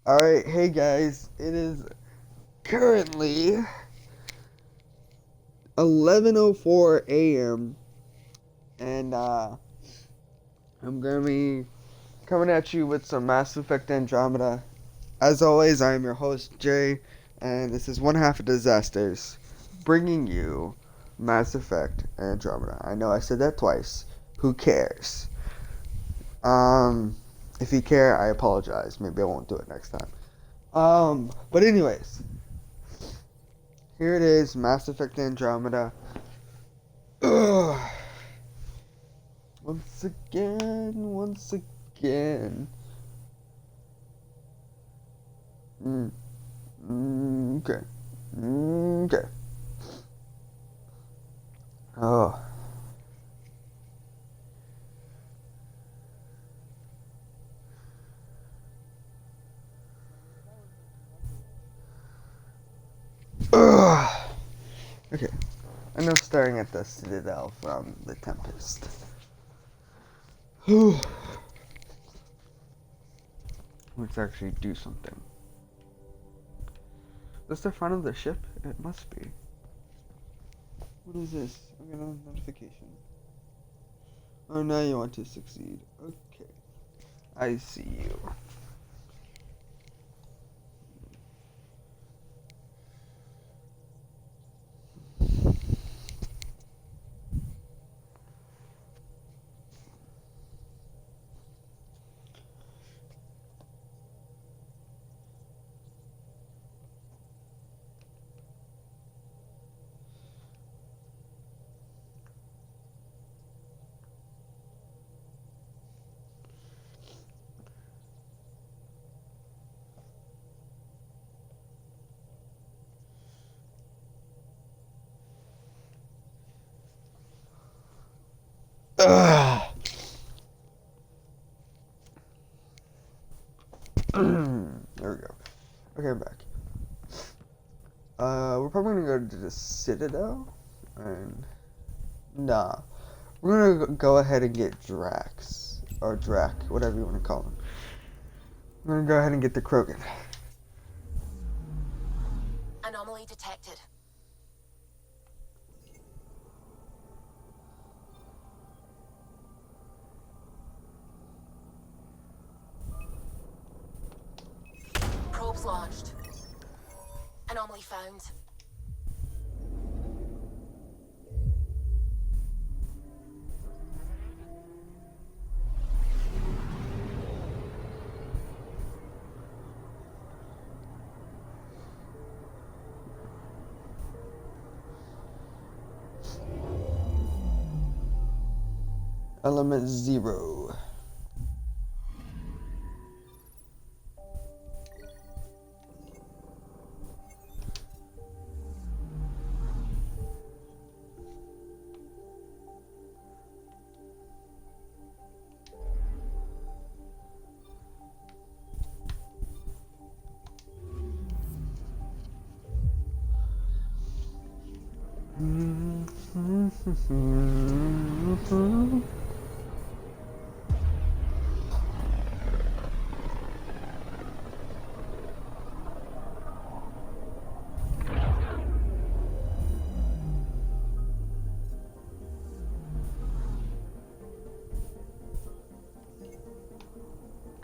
Alright, hey guys, it is currently 11:04 a.m. and I'm gonna be coming at you with some Mass Effect Andromeda. As always, I am your host, Jay, and this is one half of Disasters, bringing you Mass Effect Andromeda. I know I said that twice. Who cares? If you care, I apologize. Maybe I won't do it next time. But anyways, here it is, Mass Effect Andromeda. Ugh. Once again. Okay. Okay. Oh. Ugh. Okay. I'm now staring at the Citadel from the Tempest. Let's actually do something. That's the front of the ship? It must be. What is this? I got a notification. Oh, now you want to succeed. Okay. I see you. Ugh. There we go. Okay, I'm back. We're probably gonna go to the Citadel, and nah, we're gonna go ahead and get Drax or Drac, whatever you want to call him. We're gonna go ahead and get the Krogan. Anomaly detected. Probes launched. Anomaly found. Element 0.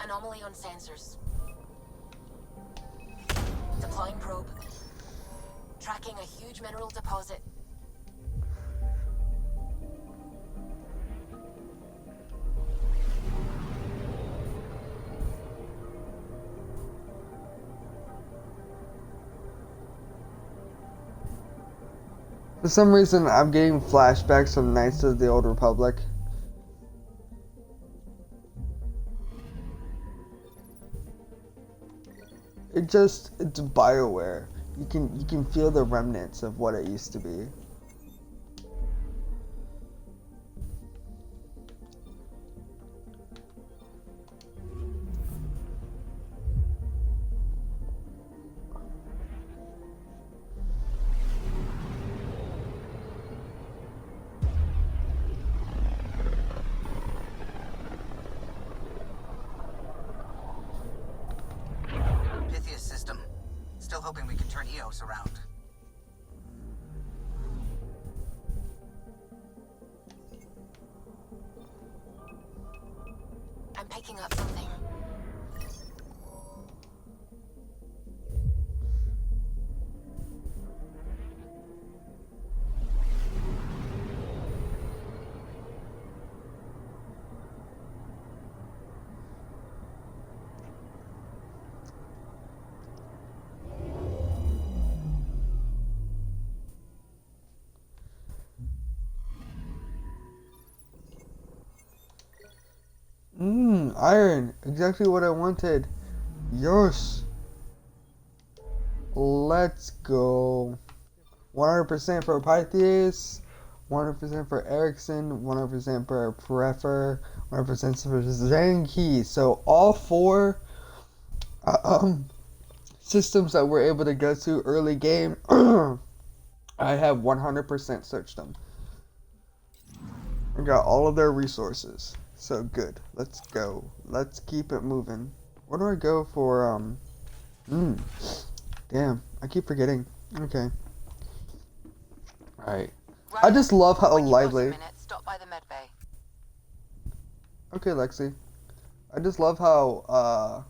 Anomaly on sensors. Deploying probe. Tracking a huge mineral deposit. For some reason, I'm getting flashbacks from Knights of the Old Republic. It's BioWare. You can feel the remnants of what it used to be. hoping we can turn EOS around. I'm picking up something. Iron. Exactly what I wanted. Yes. Let's go. 100% for Pythias, 100% for Ericsson, 100% for Prefer, 100% for Zenki. So all four systems that we're able to go to early game, I have 100% searched them. I got all of their resources. So good. Let's go. Let's keep it moving. Where do I go for, damn, I keep forgetting. Okay. Alright. I just love how When you've got a lively. minute, stop by the med bay. Okay, Lexi. I just love how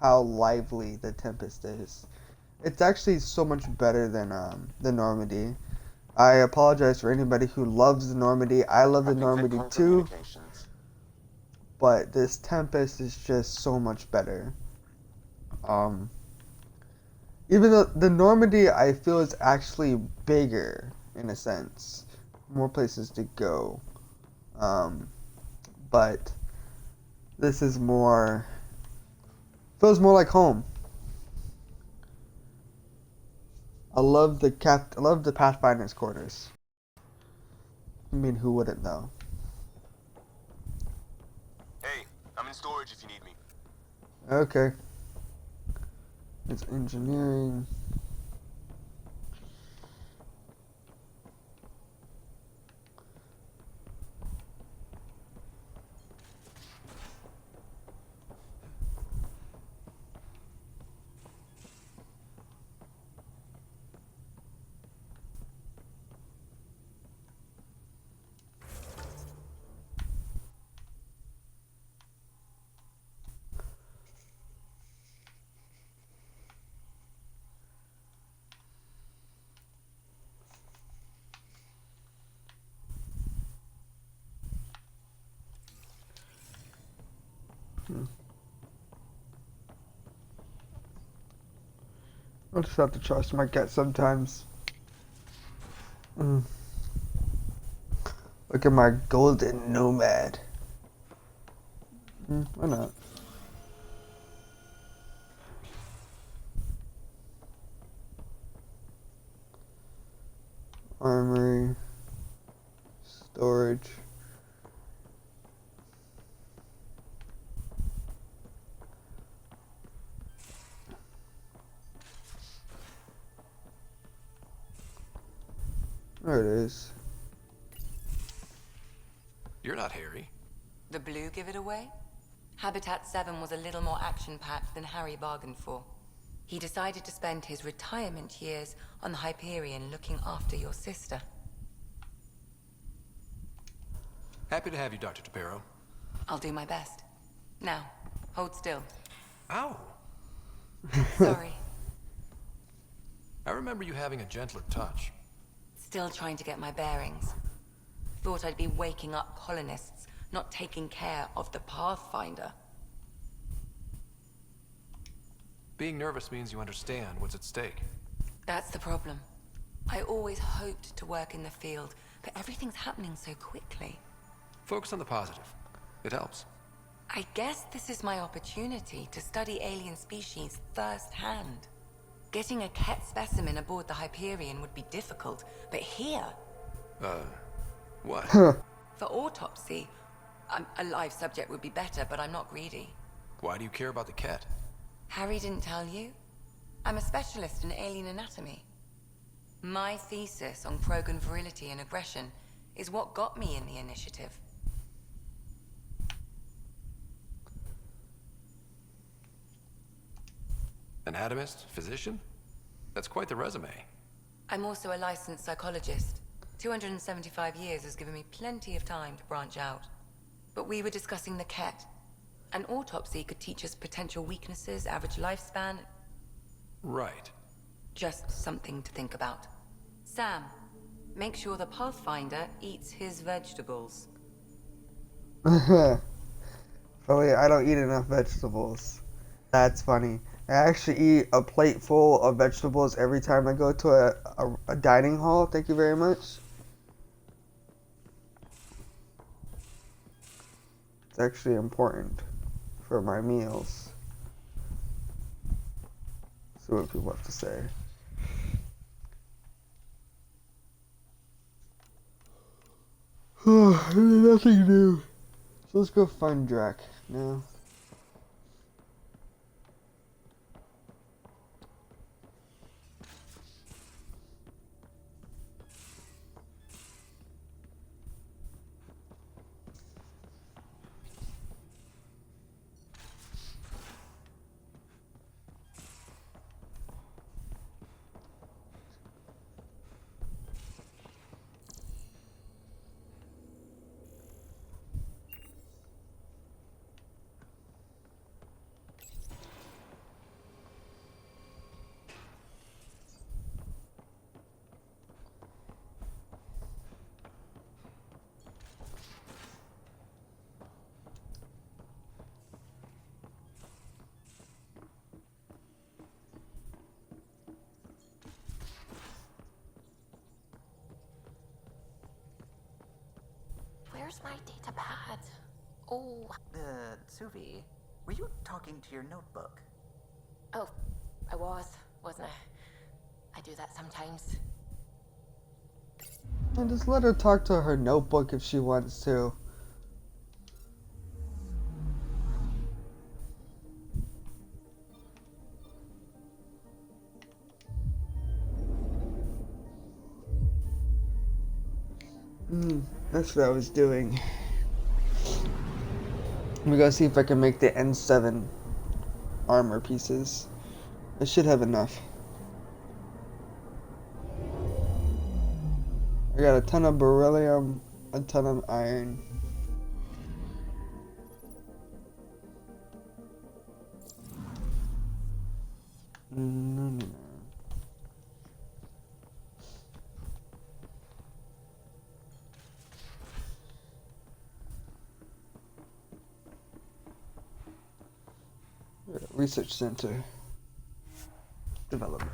lively the Tempest is. It's actually so much better than the Normandy. I apologize for anybody who loves the Normandy. I love the Normandy too, but this Tempest is just so much better. Even though the Normandy I feel is actually bigger in a sense, more places to go. But this is more feels more like home. I love the Pathfinder's quarters. I mean, who wouldn't though? Hey, I'm in storage if you need me. Okay. It's engineering. I'll just have to trust my gut sometimes. Look at my golden nomad. Why not? Armory. Storage. There it is. You're not Harry. The blue give it away? Habitat 7 was a little more action-packed than Harry bargained for. He decided to spend his retirement years on the Hyperion looking after your sister. Happy to have you, Dr. Tapero. I'll do my best. Now, hold still. Ow! Sorry. I remember you having a gentler touch. Still trying to get my bearings. Thought I'd be waking up colonists, not taking care of the Pathfinder. Being nervous means you understand what's at stake. That's the problem. I always hoped to work in the field, but everything's happening so quickly. Focus on the positive. It helps. I guess this is my opportunity to study alien species firsthand. Getting a Ket specimen aboard the Hyperion would be difficult, but here, What? for autopsy, a live subject would be better, but I'm not greedy. Why do you care about the cat? Harry didn't tell you? I'm a specialist in alien anatomy. My thesis on Krogan virility and aggression is what got me in the initiative. Anatomist? Physician? That's quite the resume. I'm also a licensed psychologist. 275 years has given me plenty of time to branch out. But we were discussing the Ket. An autopsy could teach us potential weaknesses, average lifespan. Right. Just something to think about. Sam, make sure the Pathfinder eats his vegetables. Oh wait, I don't eat enough vegetables. That's funny. I actually eat a plate full of vegetables every time I go to a dining hall. Thank you very much. It's actually important for my meals. See what people have to say. Nothing new. So let's go find Drac now. Where's my data pad? Oh. Suvi, were you talking to your notebook? Oh, I wasn't I? I do that sometimes. And just let her talk to her notebook if she wants to. That's what I was doing. Let me go see if I can make the N7 armor pieces. I should have enough. I got a ton of beryllium, a ton of iron. No. Research Center. Development.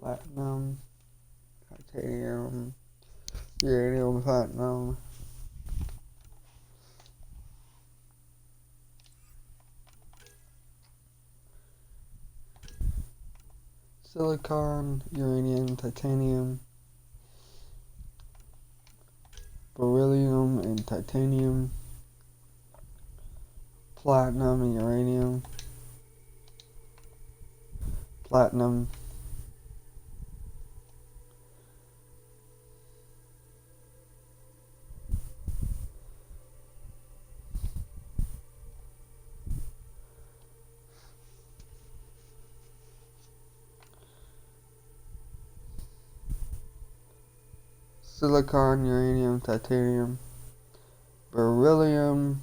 Platinum, titanium, uranium, platinum. Silicon, uranium, titanium, beryllium and titanium, platinum and uranium, platinum, silicon, uranium, titanium, beryllium,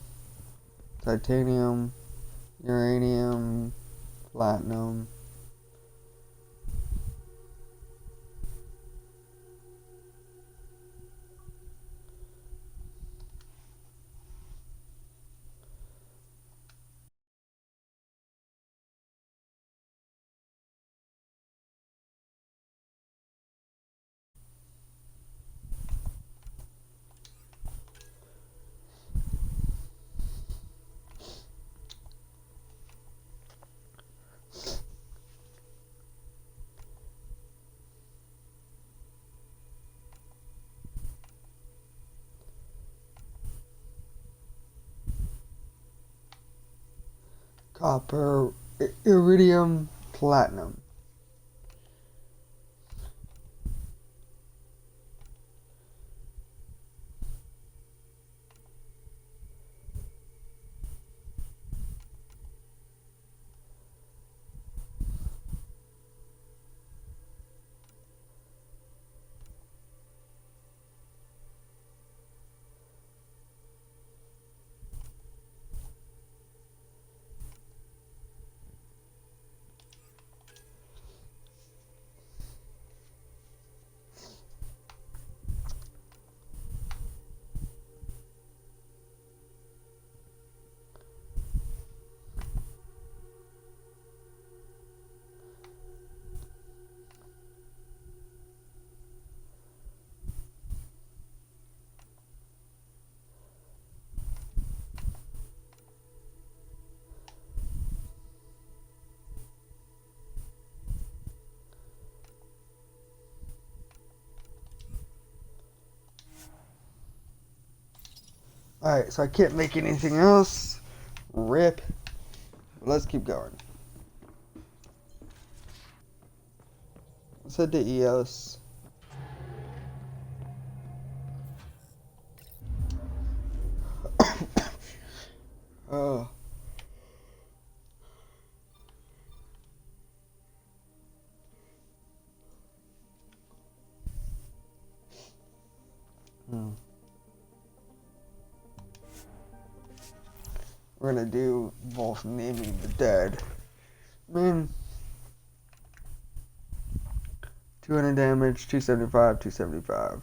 titanium, uranium, platinum. Copper, iridium, platinum. Alright, so I can't make anything else. Rip. Let's keep going. Let's head to EOS. Oh. We're gonna do both naming the dead. I mean, 200 damage, 275, 275.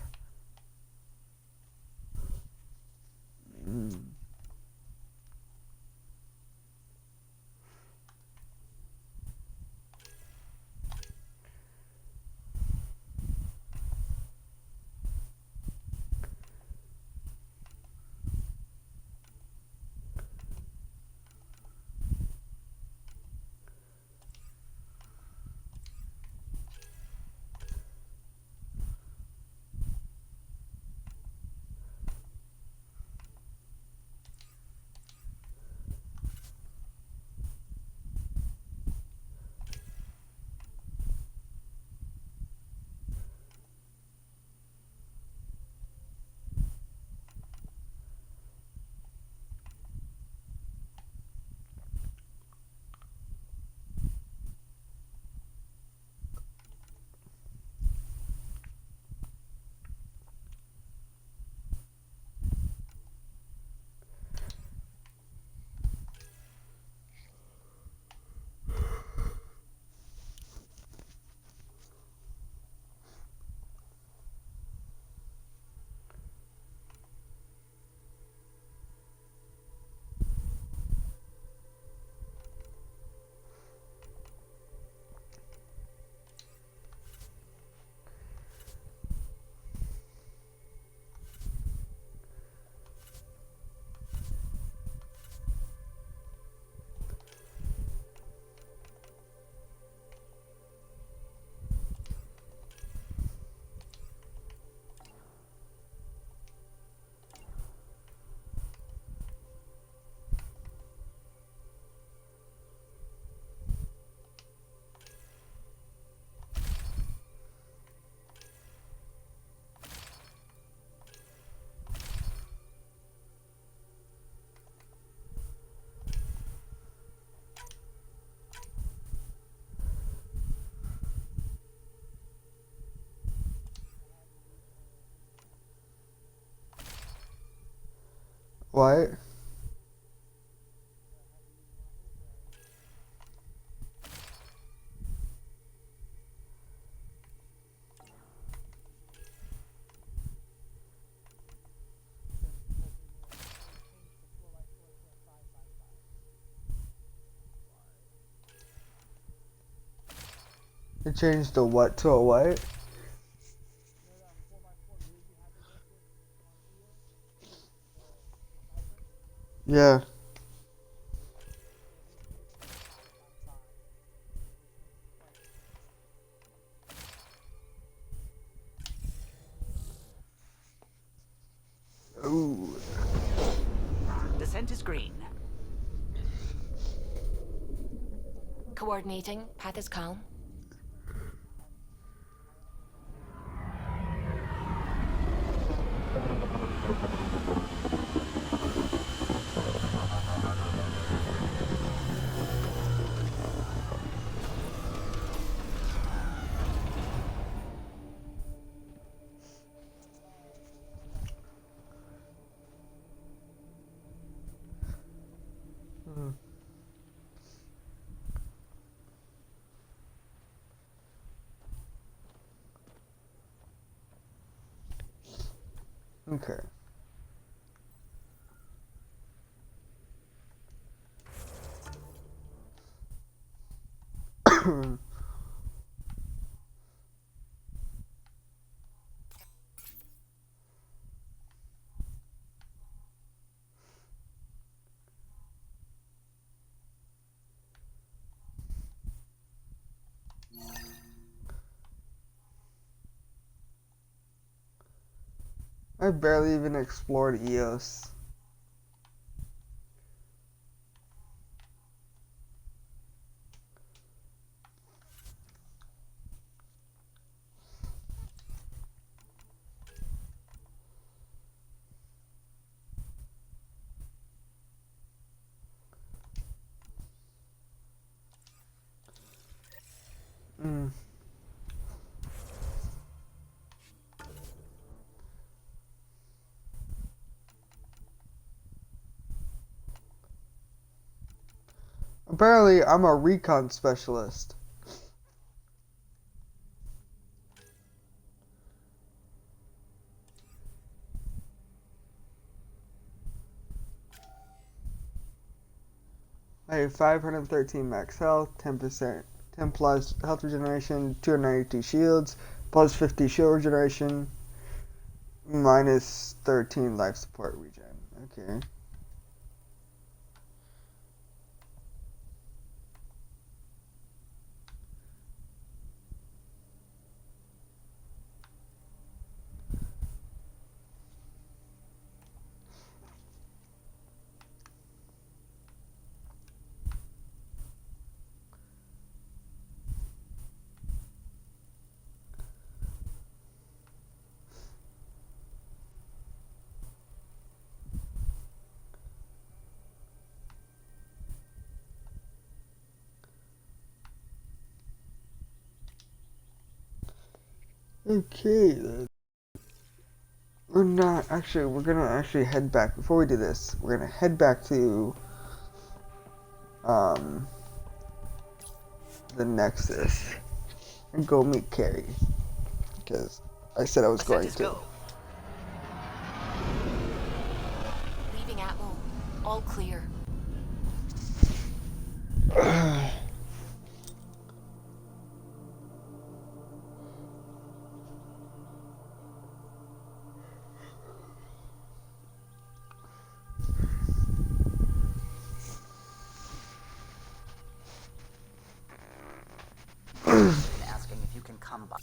What? It changed the what to a what? Yeah. Ooh. Descent is green. Coordinating. Path is calm. Okay. I barely even explored EOS. Mm. Apparently, I'm a recon specialist. I have 513 max health, 10%, 10 plus health regeneration, 292 shields, plus 50 shield regeneration, minus 13 life support regen. Okay. Okay, then. We're gonna actually head back. Before we do this, we're gonna head back to, um, the Nexus and go meet Carrie. Because I said I was Ascent going is to. go. Leaving Atmo. All clear. Been asking if you can come by.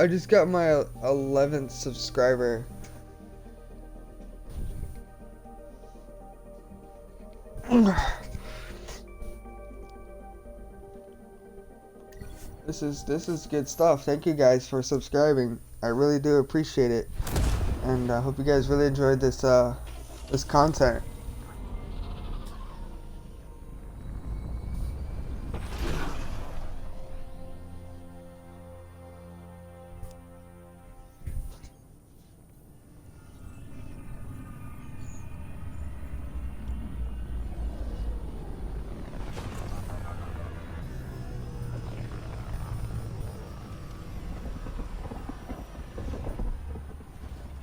I just got my 11th subscriber. This is good stuff. Thank you guys for subscribing. I really do appreciate it, and I hope you guys really enjoyed this content.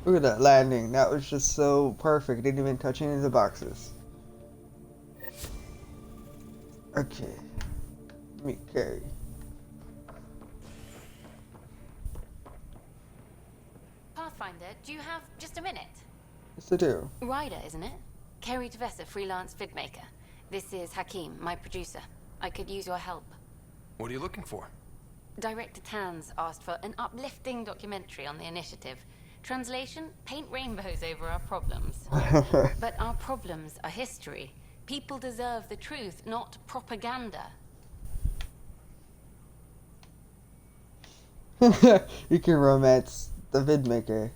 Look at that landing. That was just so perfect. Didn't even touch any of the boxes. Okay. Meet Carrie. Pathfinder, do you have just a minute? Yes, I do. Ryder, isn't it? Kerry Tevessa, freelance vidmaker. This is Hakim, my producer. I could use your help. What are you looking for? Director Tans asked for an uplifting documentary on the initiative. Translation, paint rainbows over our problems. But our problems are history. People deserve the truth, not propaganda. You can romance the vidmaker.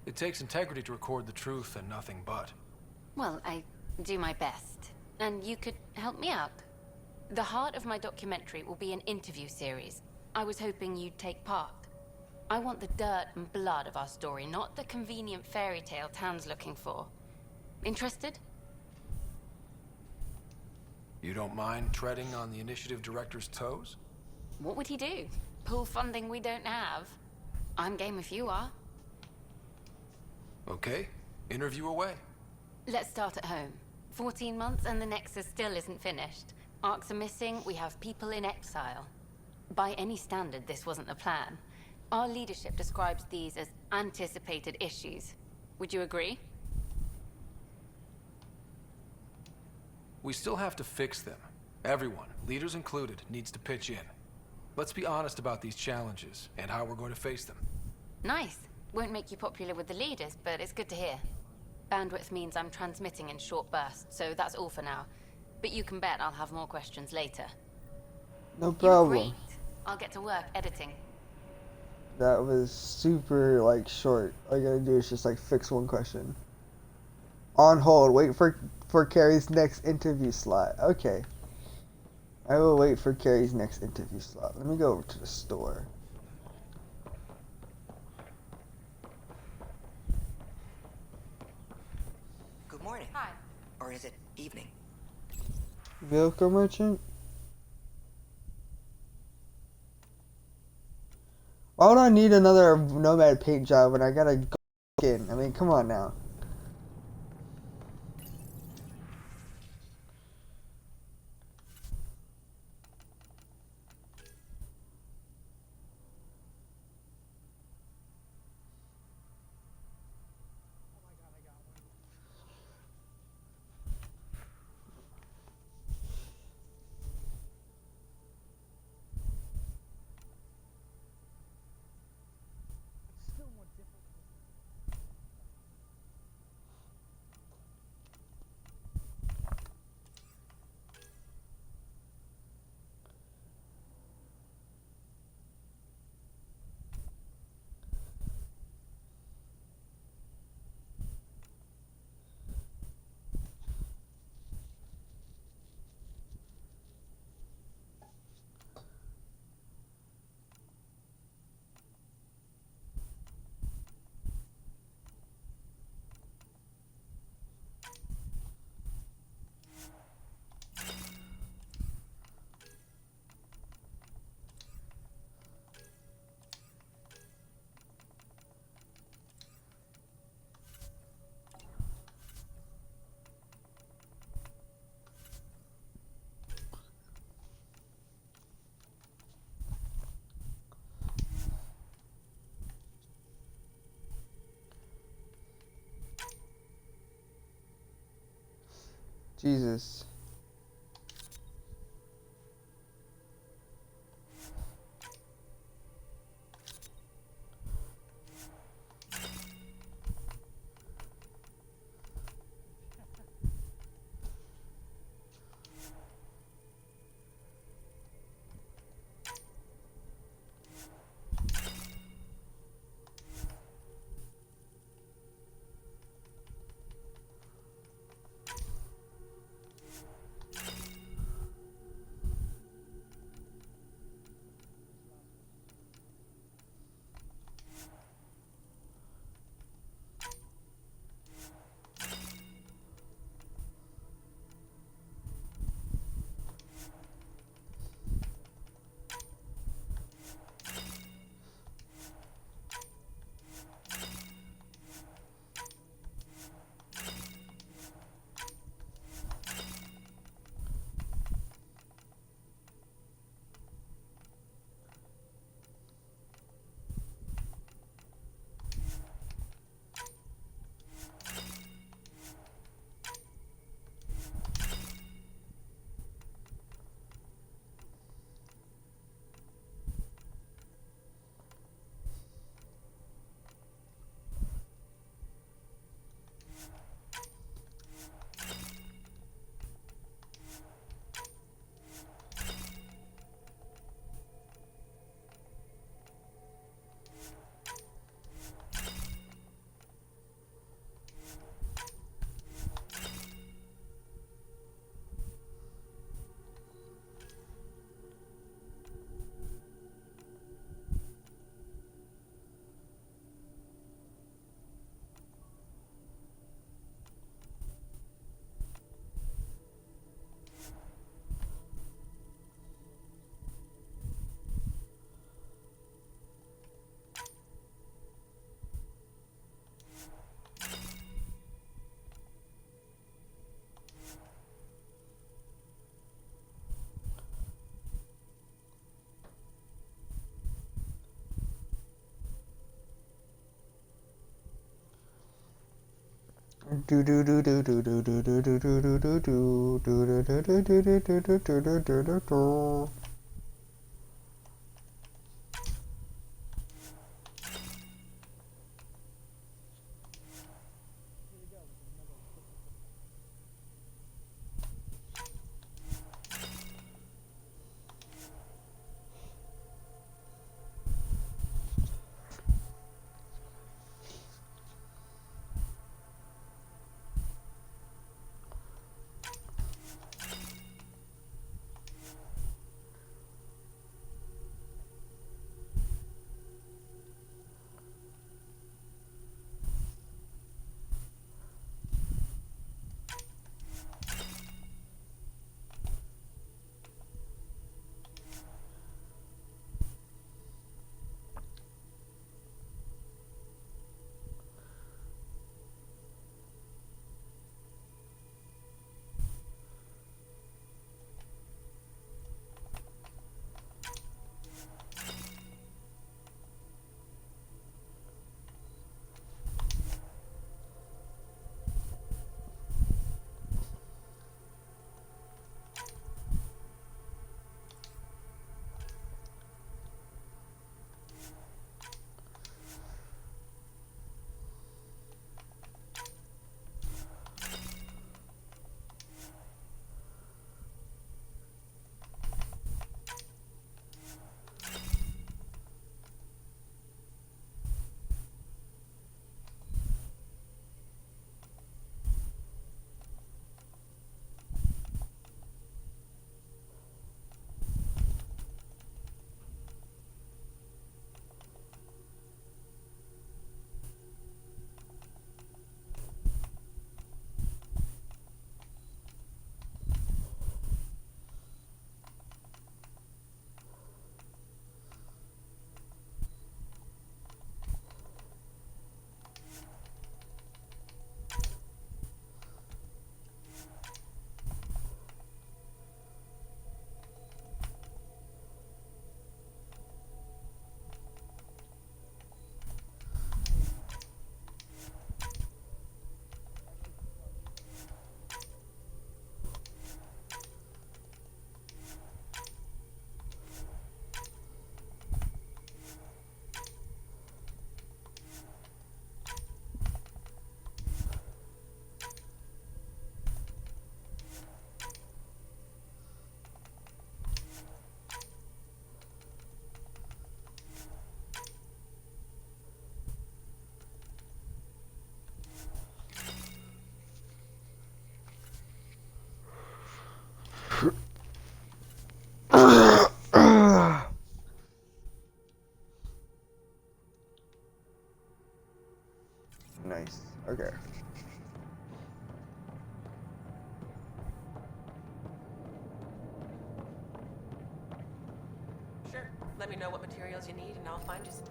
It takes integrity to record the truth and nothing but. Well, I do my best. And you could help me out. The heart of my documentary will be an interview series. I was hoping you'd take part. I want the dirt and blood of our story, not the convenient fairy tale Tan's looking for. Interested? You don't mind treading on the initiative director's toes? What would he do? Pull funding we don't have? I'm game if you are. Okay, interview away. Let's start at home. 14 months and the Nexus still isn't finished. Arcs are missing, we have people in exile. By any standard, this wasn't the plan. Our leadership describes these as anticipated issues. Would you agree? We still have to fix them. Everyone, leaders included, needs to pitch in. Let's be honest about these challenges and how we're going to face them. Nice. Won't make you popular with the leaders, but it's good to hear. Bandwidth means I'm transmitting in short bursts, so that's all for now. But you can bet I'll have more questions later. No You're problem. great. I'll get to work editing. That was super like short. All you gotta do is just like fix one question. On hold. Wait for Carrie's next interview slot. Okay. I will wait for Carrie's next interview slot. Let me go over to the store. Good morning. Hi. Or is it evening? Vehicle merchant? Why would I need another Nomad paint job when I got a skin? I mean, come on now. Jesus. Nice. Okay. Sure. Let me know what materials you need and I'll find you some.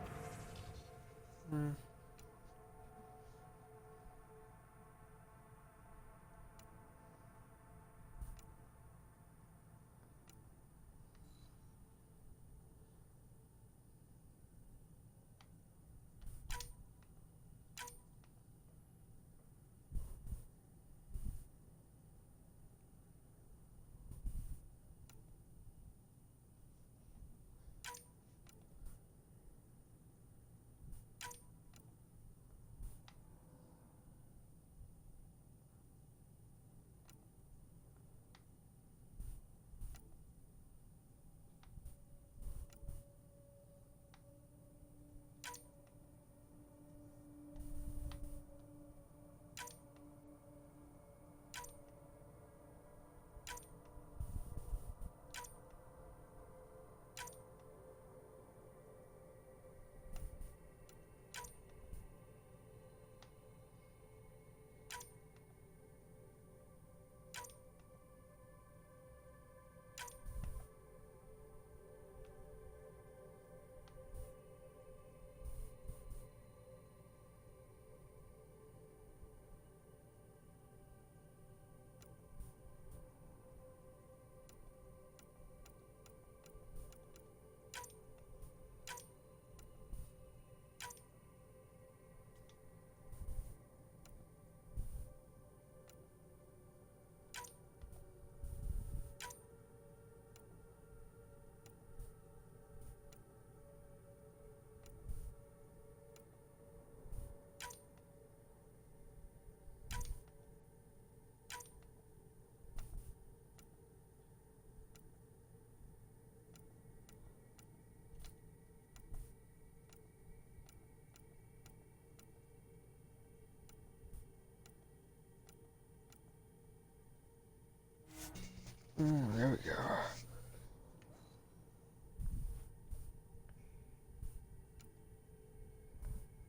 There we go.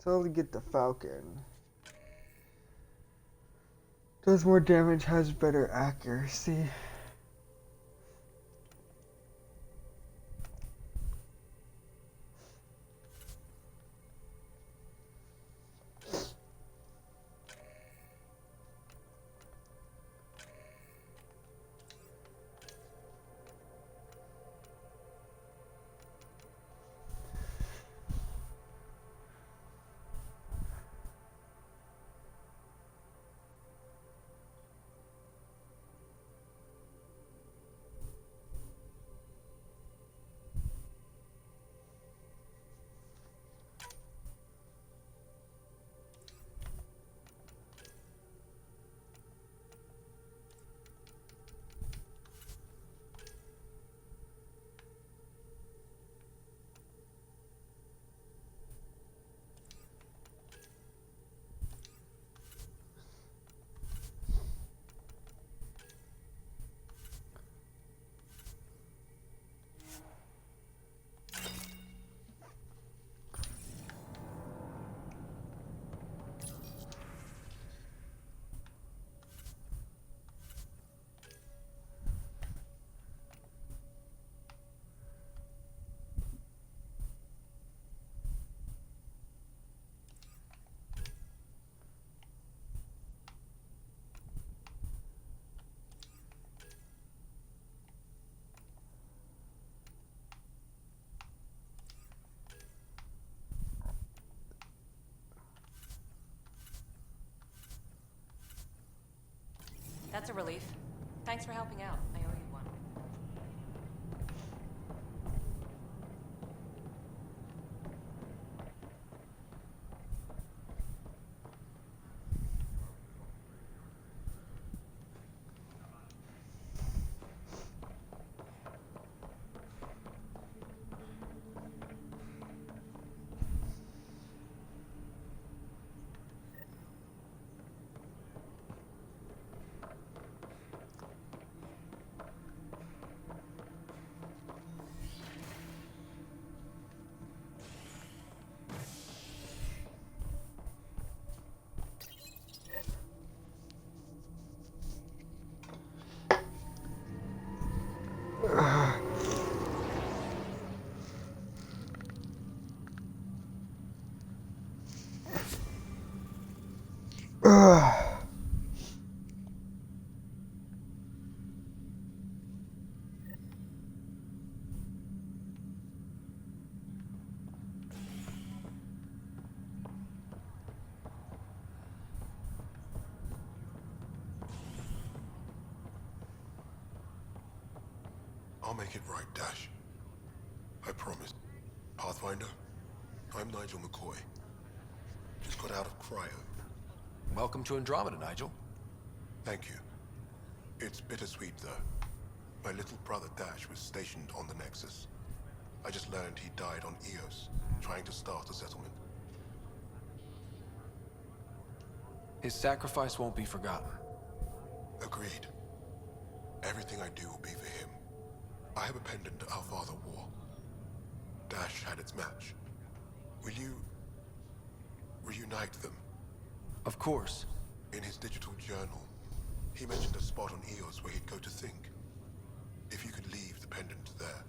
Totally get the Falcon. Does more damage, has better accuracy. That's a relief. Thanks for helping out. I owe you one. I'll make it right, Dash. I promise. Pathfinder, I'm Nigel McCoy. Just got out of cryo. Welcome to Andromeda, Nigel. Thank you. It's bittersweet, though. My little brother Dash was stationed on the Nexus. I just learned he died on Eos, trying to start a settlement. His sacrifice won't be forgotten. Agreed. Everything I do will be for him. I have a pendant our father wore. Dash had its match. Will you reunite them? Of course. In his digital journal, he mentioned a spot on Eos where he'd go to think. If you could leave the pendant there.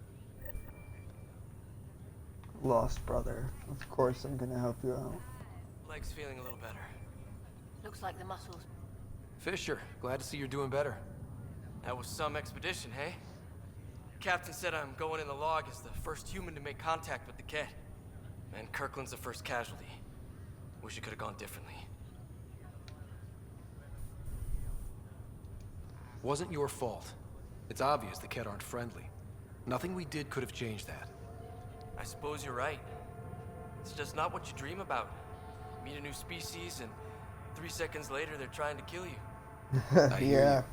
Lost brother. Of course I'm gonna help you out. Leg's feeling a little better. Looks like the muscles. Fisher, glad to see you're doing better. That was some expedition, hey? Captain said I'm going in the log as the first human to make contact with the Ket. And Kirkland's the first casualty. Wish it could have gone differently. Wasn't your fault. It's obvious the Ket aren't friendly. Nothing we did could have changed that. I suppose you're right. It's just not what you dream about. Meet a new species and 3 seconds later they're trying to kill you. I hear Yeah. you.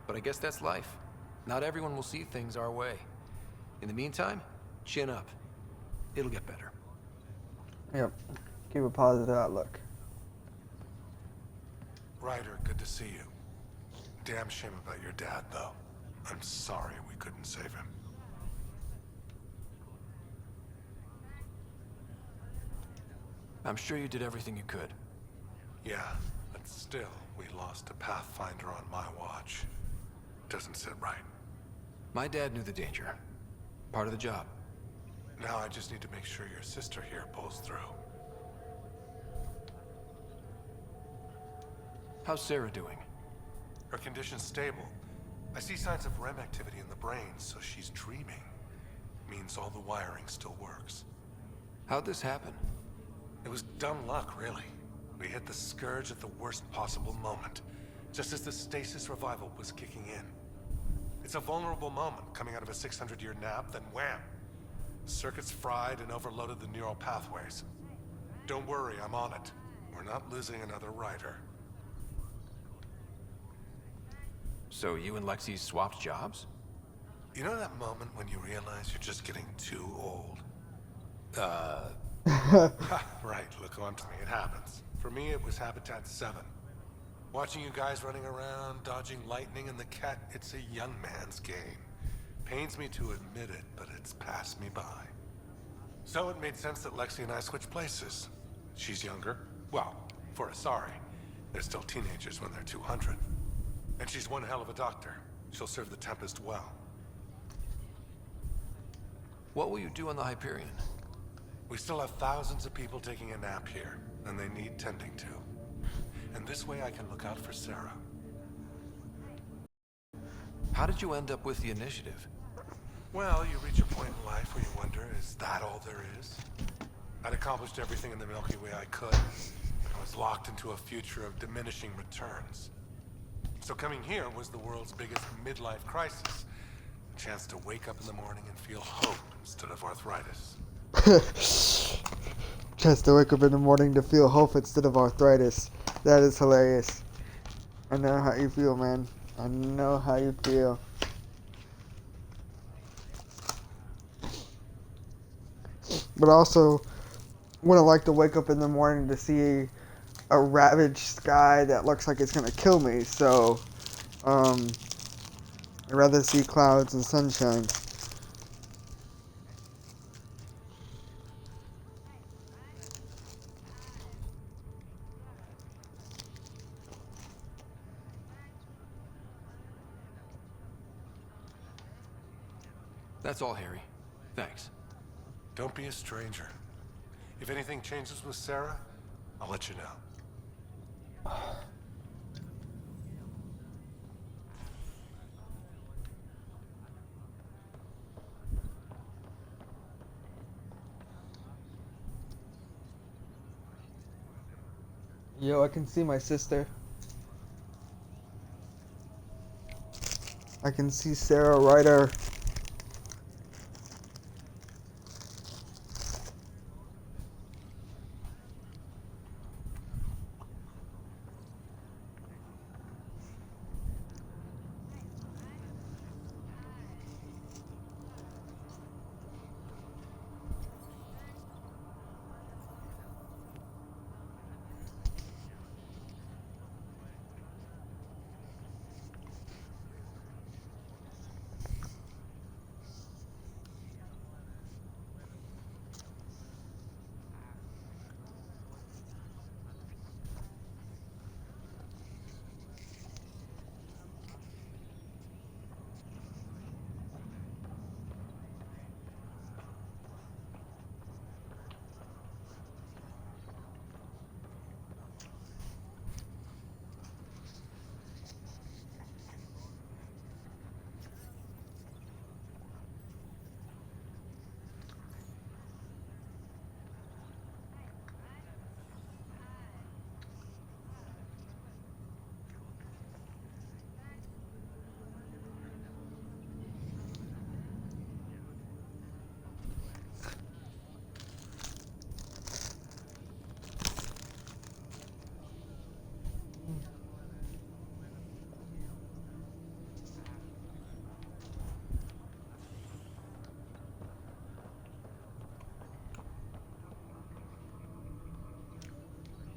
But I guess that's life. Not everyone will see things our way. In the meantime, chin up. It'll get better. Yep. Keep a positive outlook. Ryder, good to see you. Damn shame about your dad, though. I'm sorry we couldn't save him. I'm sure you did everything you could. Yeah, but still, we lost a Pathfinder on my watch. Doesn't sit right. My dad knew the danger. Part of the job. Now I just need to make sure your sister here pulls through. How's Sarah doing? Her condition's stable. I see signs of REM activity in the brain, so she's dreaming. Means all the wiring still works. How'd this happen? It was dumb luck, really. We hit the Scourge at the worst possible moment, just as the stasis revival was kicking in. It's a vulnerable moment, coming out of a 600-year nap, then wham! Circuits fried and overloaded the neural pathways. Don't worry, I'm on it. We're not losing another writer. So you and Lexi swapped jobs? You know that moment when you realize you're just getting too old? Right, look on to me, it happens. For me, it was Habitat 7. Watching you guys running around, dodging lightning and the cat, it's a young man's game. Pains me to admit it, but it's passed me by. So it made sense that Lexi and I switched places. She's younger. Well, for Asari. They're still teenagers when they're 200. And she's one hell of a doctor. She'll serve the Tempest well. What will you do on the Hyperion? We still have thousands of people taking a nap here, and they need tending to. And this way I can look out for Sarah. How did you end up with the initiative? Well, you reach a point in life where you wonder, is that all there is? I'd accomplished everything in the Milky Way I could. I was locked into a future of diminishing returns. So coming here was the world's biggest midlife crisis. A chance to wake up in the morning and feel hope instead of arthritis. Just to wake up in the morning to feel hope instead of arthritis. That is hilarious. I know how you feel, man. I know how you feel. But also, wouldn't like to wake up in the morning to see a ravaged sky that looks like it's gonna kill me. So, I'd rather see clouds and sunshine. That's all, Harry. Thanks. Don't be a stranger. If anything changes with Sarah, I'll let you know. Yo, I can see my sister. I can see Sarah Ryder.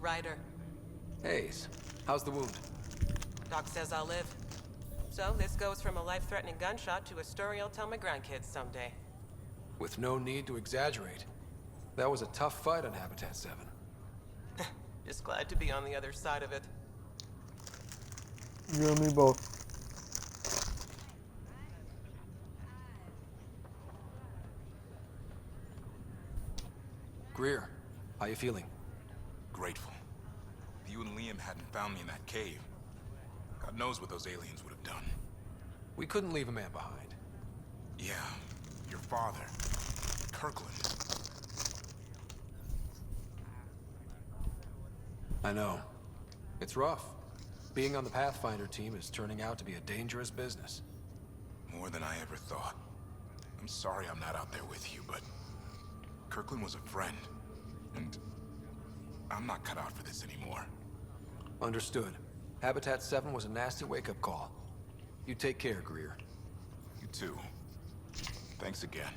Ryder, Hayes, how's the wound? Doc says I'll live. So So this goes from a life-threatening gunshot to a story I'll tell my grandkids someday. With no need to exaggerate. That was a tough fight on Habitat 7. Just glad to be on the other side of it. You and me both. Greer, how you feeling? Grateful. If you and Liam hadn't found me in that cave, God knows what those aliens would have done. We couldn't leave a man behind. Yeah, your father, Kirkland. I know. It's rough. Being on the Pathfinder team is turning out to be a dangerous business. More than I ever thought. I'm sorry I'm not out there with you, but Kirkland was a friend, and I'm not cut out for this anymore. Understood. Habitat 7 was a nasty wake-up call. You take care, Greer. You too. Thanks again.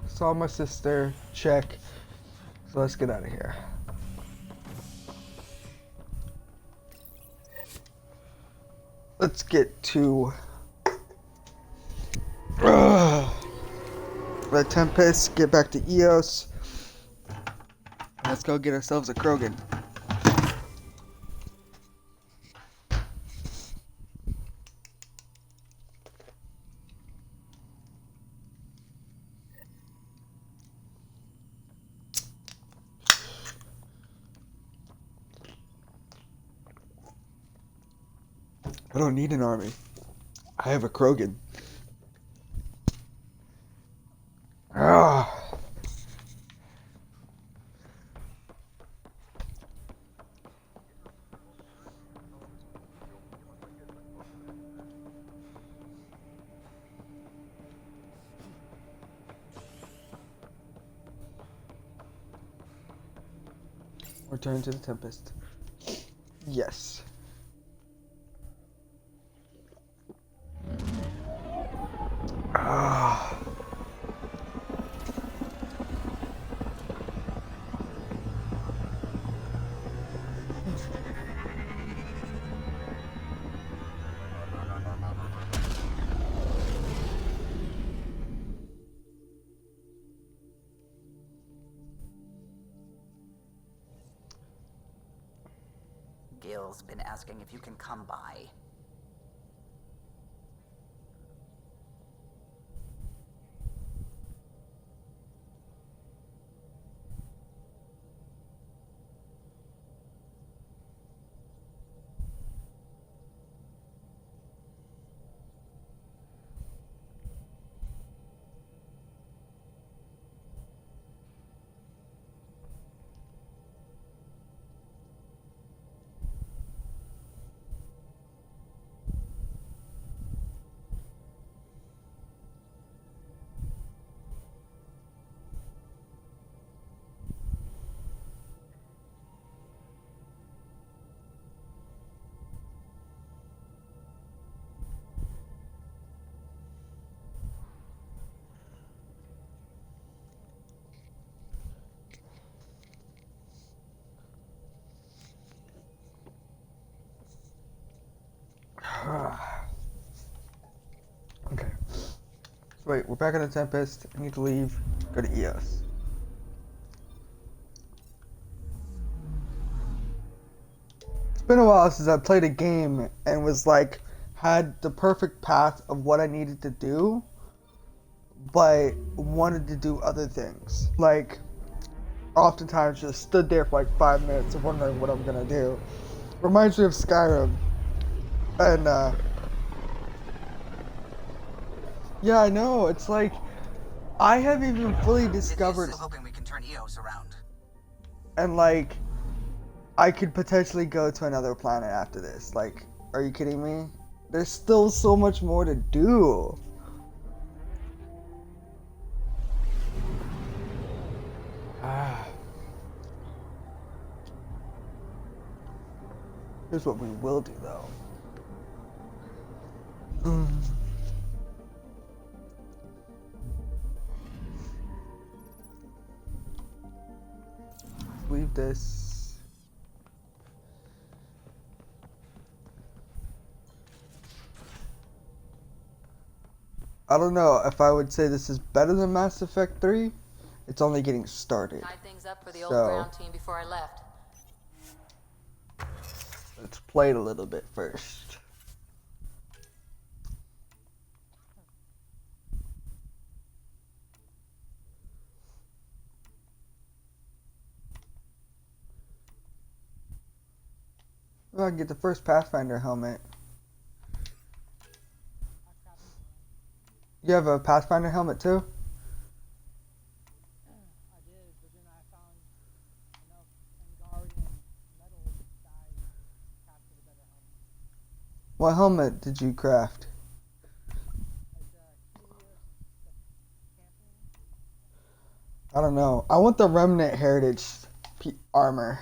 Saw my sister. Check. So let's get out of here. Let's get to the Tempest. Get back to Eos. Let's go get ourselves a Krogan. I don't need an army. I have a Krogan. Ah. Return to the Tempest. Yes. Ah. Gil's been asking if you can come by. Okay. So wait, we're back in the Tempest. I need to leave. Go to Eos. It's been a while since I played a game and was like, had the perfect path of what I needed to do, but wanted to do other things. Like, oftentimes just stood there for like 5 minutes of wondering what I'm gonna do. Reminds me of Skyrim. And, yeah, I know. It's like, I haven't even fully discovered. Still hoping we can turn Eos around. And like, I could potentially go to another planet after this. Like, are you kidding me? There's still so much more to do. Here's what we will do though. Leave this. I don't know if I would say this is better than Mass Effect 3. It's only getting started. Tied things up for the old ground team before I left. Let's play it a little bit first. Oh, I can get the first Pathfinder helmet. You have a Pathfinder helmet too? I did, but then I found enough Angarian metal dye to craft a better helmet. What helmet did you craft? I don't know. I want the Remnant Heritage armor.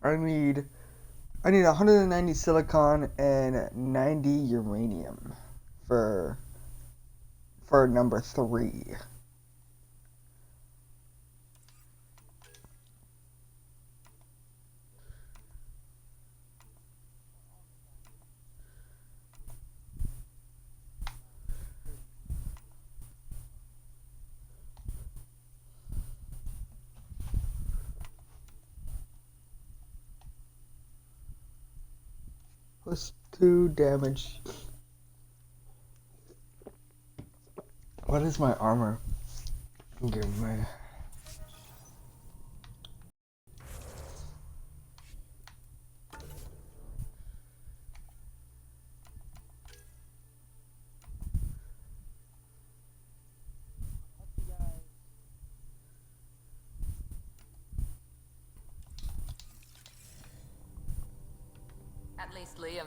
I need 190 silicon and 90 uranium for number 3. Plus 2 damage. What is my armor? Give me. At least Liam.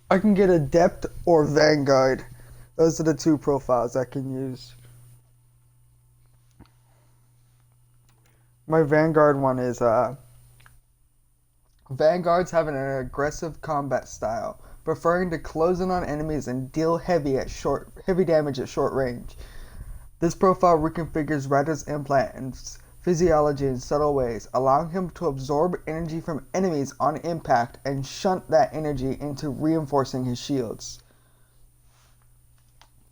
I can get Adept or Vanguard. Those are the 2 profiles I can use. My Vanguard one is Vanguards have an aggressive combat style, preferring to close in on enemies and deal heavy damage at short range. This profile reconfigures Ryder's implant and physiology in subtle ways, allowing him to absorb energy from enemies on impact and shunt that energy into reinforcing his shields.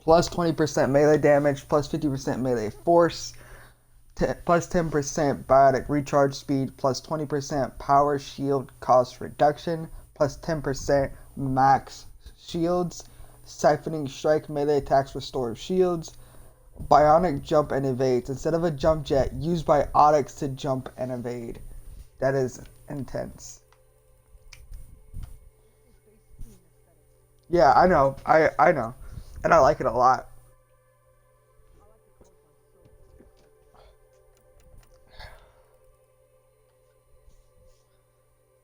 plus 20% melee damage, plus 50% melee force, plus 10% biotic recharge speed, plus 20% power shield cost reduction, plus 10% max shields, siphoning strike melee attacks restore shields, bionic jump and evades. Instead of a jump jet, use biotics to jump and evade. That is intense. Yeah, I know. I know. And I like it a lot.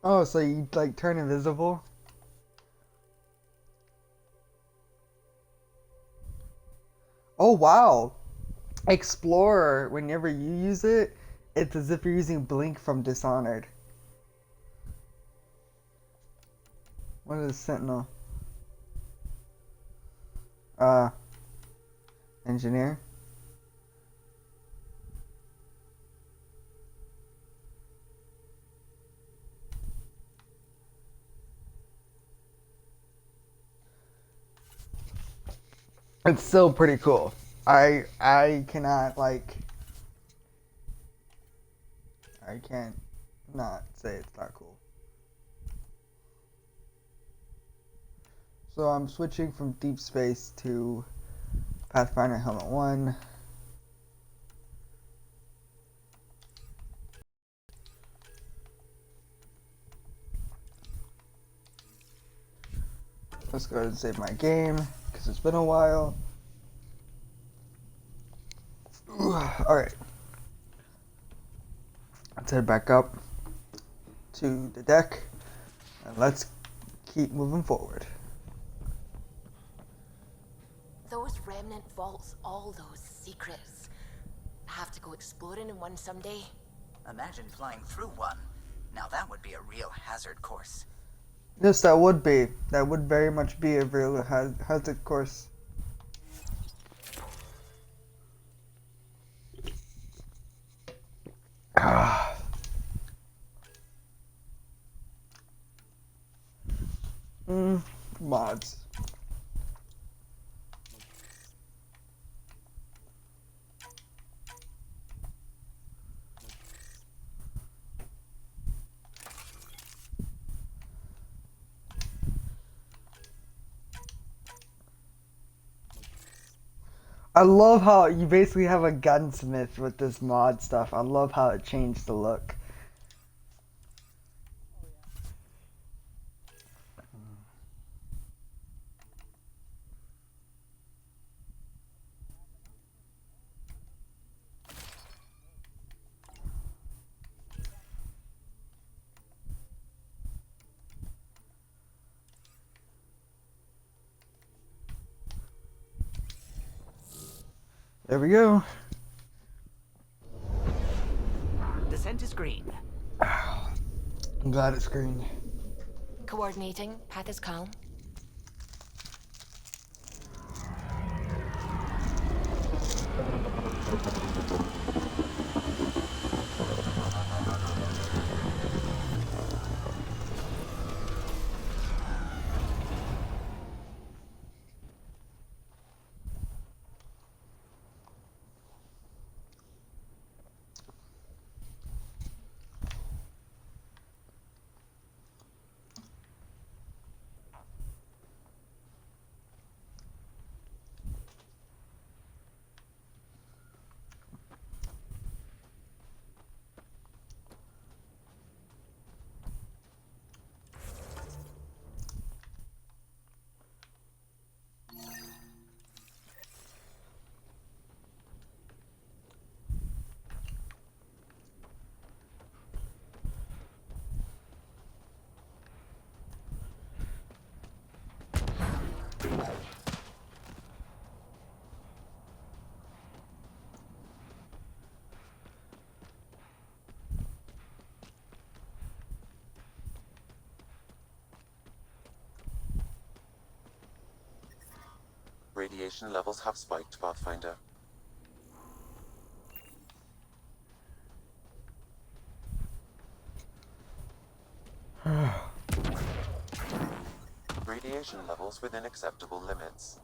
Oh, so you like turn invisible? Oh wow. Explorer, whenever you use it, it's as if you're using Blink from Dishonored. What is Sentinel? Engineer. It's still pretty cool. I cannot like I can't not say it's not cool. So I'm switching from Deep Space to Pathfinder Helmet 1. Let's go ahead and save my game because it's been a while. Alright. Let's head back up to the deck and let's keep moving forward. Those remnant vaults, all those secrets. Have to go exploring in one someday. Imagine flying through one. Now that would be a real hazard course. Yes, that would be. That would very much be a real hazard course. Mods. I love how you basically have a gunsmith with this mod stuff. I love how it changed the look. There we go. Descent is green. I'm glad it's green. Coordinating. Path is calm. Radiation levels have spiked, Pathfinder. Radiation levels within acceptable limits.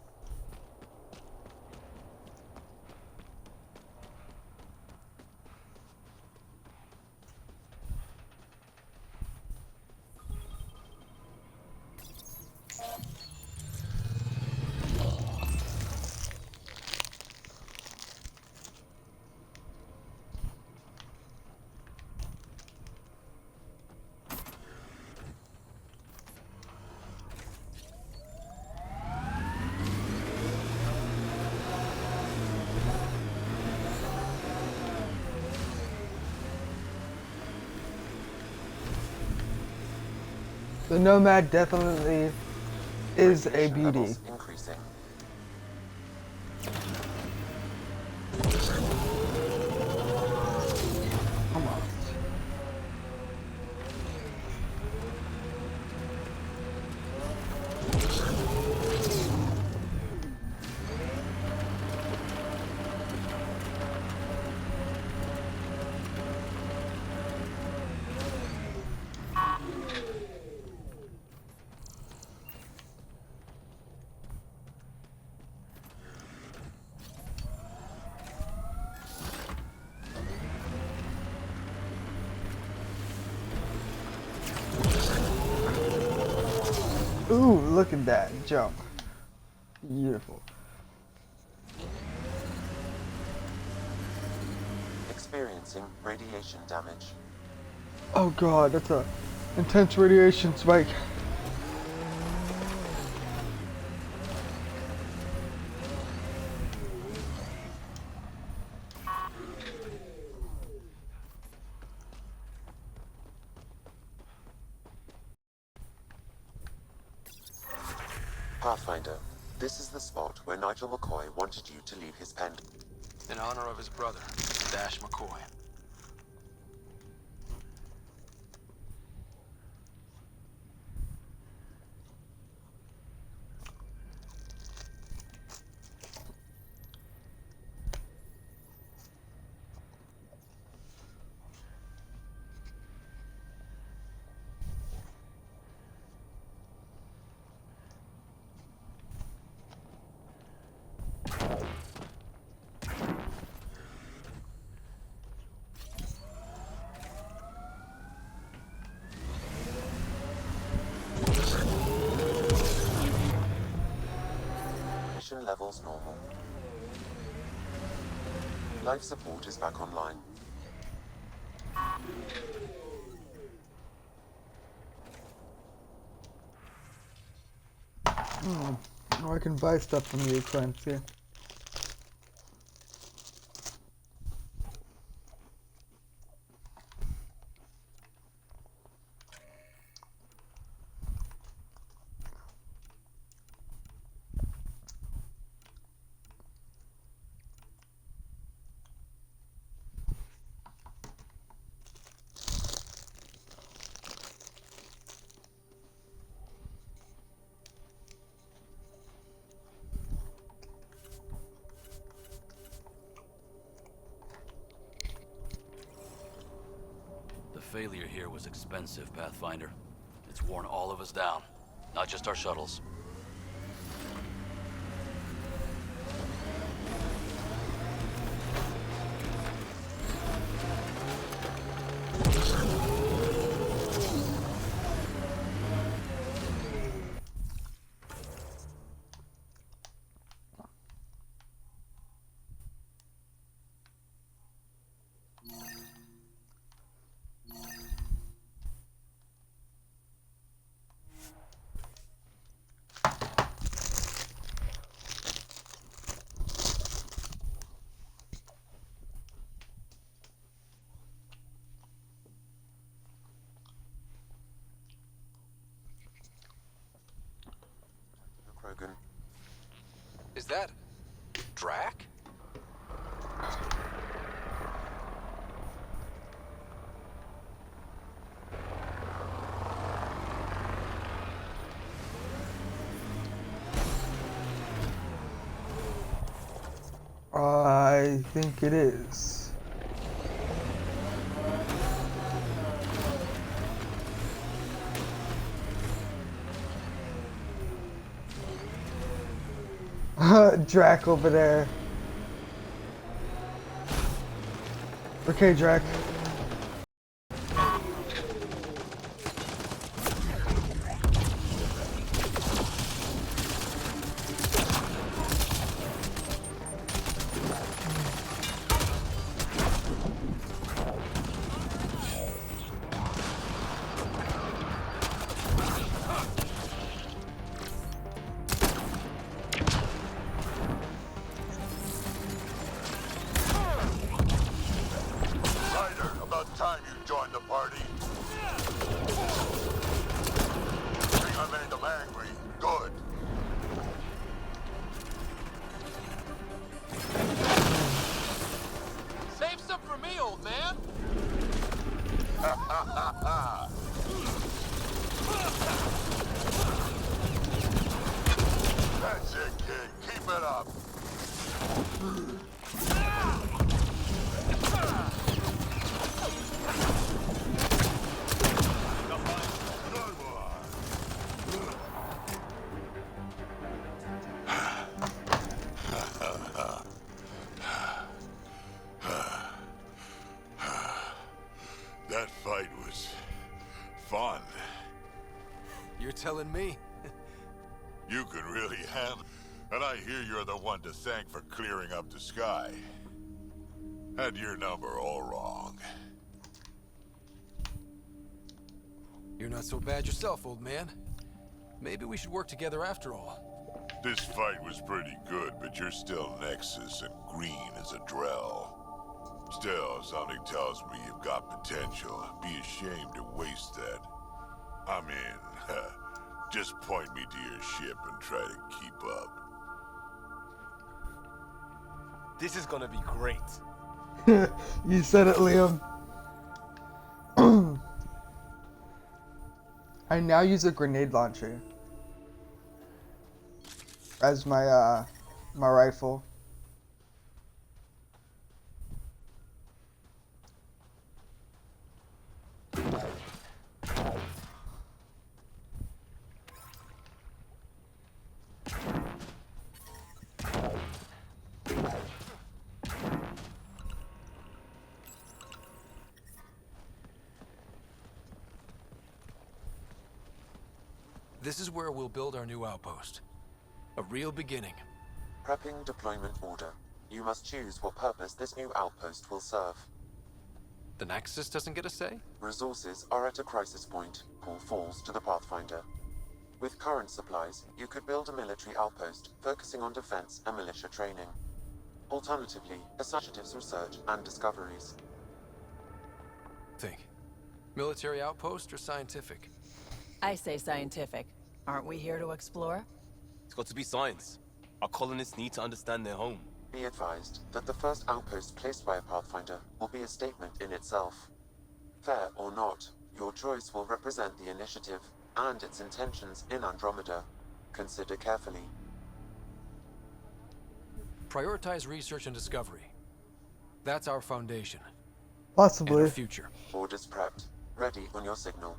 The Nomad definitely is a Radiation beauty. levels increasing. Come on. Ooh, look at that jump. Beautiful. Experiencing radiation damage. Oh god, that's a intense radiation spike. Pathfinder, this is the spot where Nigel McCoy wanted you to leave his pen. In honor of his brother, Dash McCoy. Mission levels normal. Life support is back online. Oh, I can buy stuff from you, Clancy. The failure here was expensive, Pathfinder. It's worn all of us down, not just our shuttles. Krogan. Is that Drac? I think it is. Drac over there. Okay, Drac. old man! That's it, kid. Keep it up. That fight was fun. You're telling me? You could really handle it. And I hear you're the one to thank for clearing up the sky. Had your number all wrong. You're not so bad yourself, old man. Maybe we should work together after all. This fight was pretty good, but you're still Nexus and green as a Drell. Still, something tells me you've got potential. Be ashamed to waste that. I mean, just point me to your ship and try to keep up. This is gonna be great. You said it, Liam. I now use a grenade launcher as my my rifle. This is where we'll build our new outpost. A real beginning. Prepping deployment order. You must choose what purpose this new outpost will serve. The Nexus doesn't get a say? Resources are at a crisis point. All falls to the Pathfinder. With current supplies, you could build a military outpost focusing on defense and militia training. Alternatively, initiatives, research, and discoveries. Think. Military outpost or scientific? I say scientific. Aren't we here to explore? It's got to be science. Our colonists need to understand their home. Be advised that the first outpost placed by a Pathfinder will be a statement in itself. Fair or not, your choice will represent the initiative and its intentions in Andromeda. Consider carefully. Prioritize research and discovery. That's our foundation. Possibly. And our future. Orders prepped. Ready on your signal.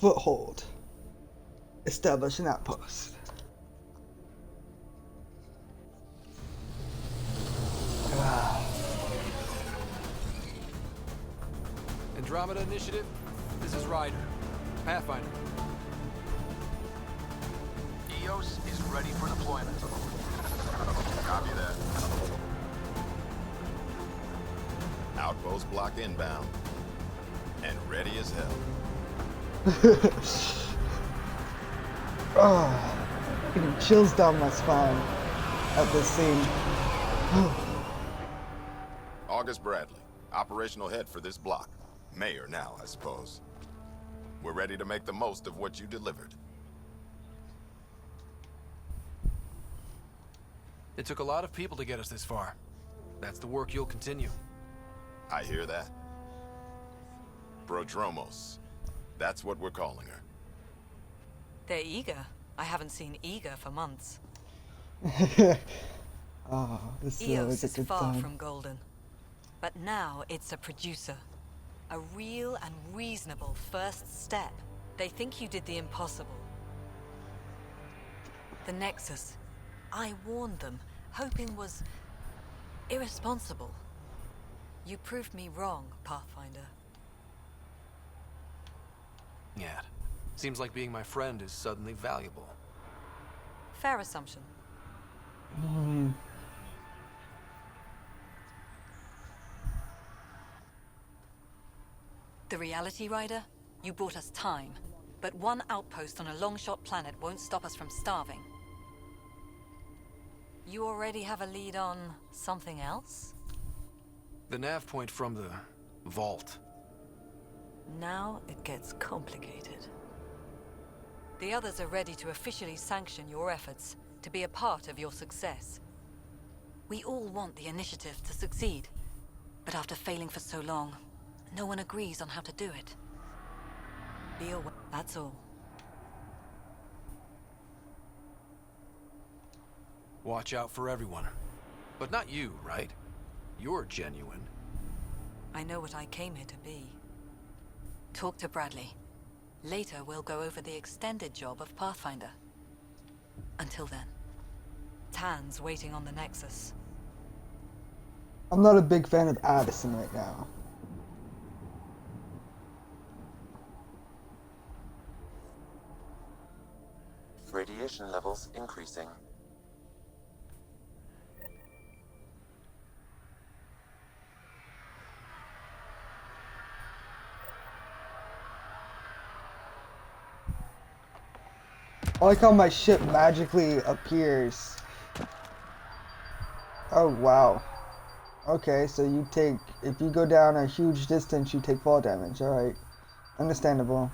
Foothold. Establish an outpost. Andromeda Initiative, this is Ryder. Pathfinder. EOS is ready for deployment. Copy that. Outpost block inbound. And ready as hell. Oh, getting chills down my spine at this scene. August Bradley, operational head for this block. Mayor now, I suppose. We're ready to make the most of what you delivered. It took a lot of people to get us this far. That's the work you'll continue. I hear that. Prodromos. That's what we're calling her. They're eager. I haven't seen eager for months. Oh, this is EOS always a is good far time. from golden. But now it's a producer. A real and reasonable first step. They think you did the impossible. The Nexus. I warned them, hoping was irresponsible. You proved me wrong, Pathfinder. Yeah. Seems like being my friend is suddenly valuable. Fair assumption. The Reality Rider? You bought us time. But one outpost on a long-shot planet won't stop us from starving. You already have a lead on something else? The nav point from the vault. Now it gets complicated. The others are ready to officially sanction your efforts, to be a part of your success. We all want the initiative to succeed, but after failing for so long, no one agrees on how to do it. Be aware, that's all. Watch out for everyone. But not you, right? You're genuine. I know what I came here to be. Talk to Bradley. Later, we'll go over the extended job of Pathfinder. Until then, Tan's waiting on the Nexus. I'm not a big fan of Addison right now. Radiation levels increasing. I like how my ship magically appears. Oh wow. Okay, so you take, if you go down a huge distance, you take fall damage. Alright. Understandable.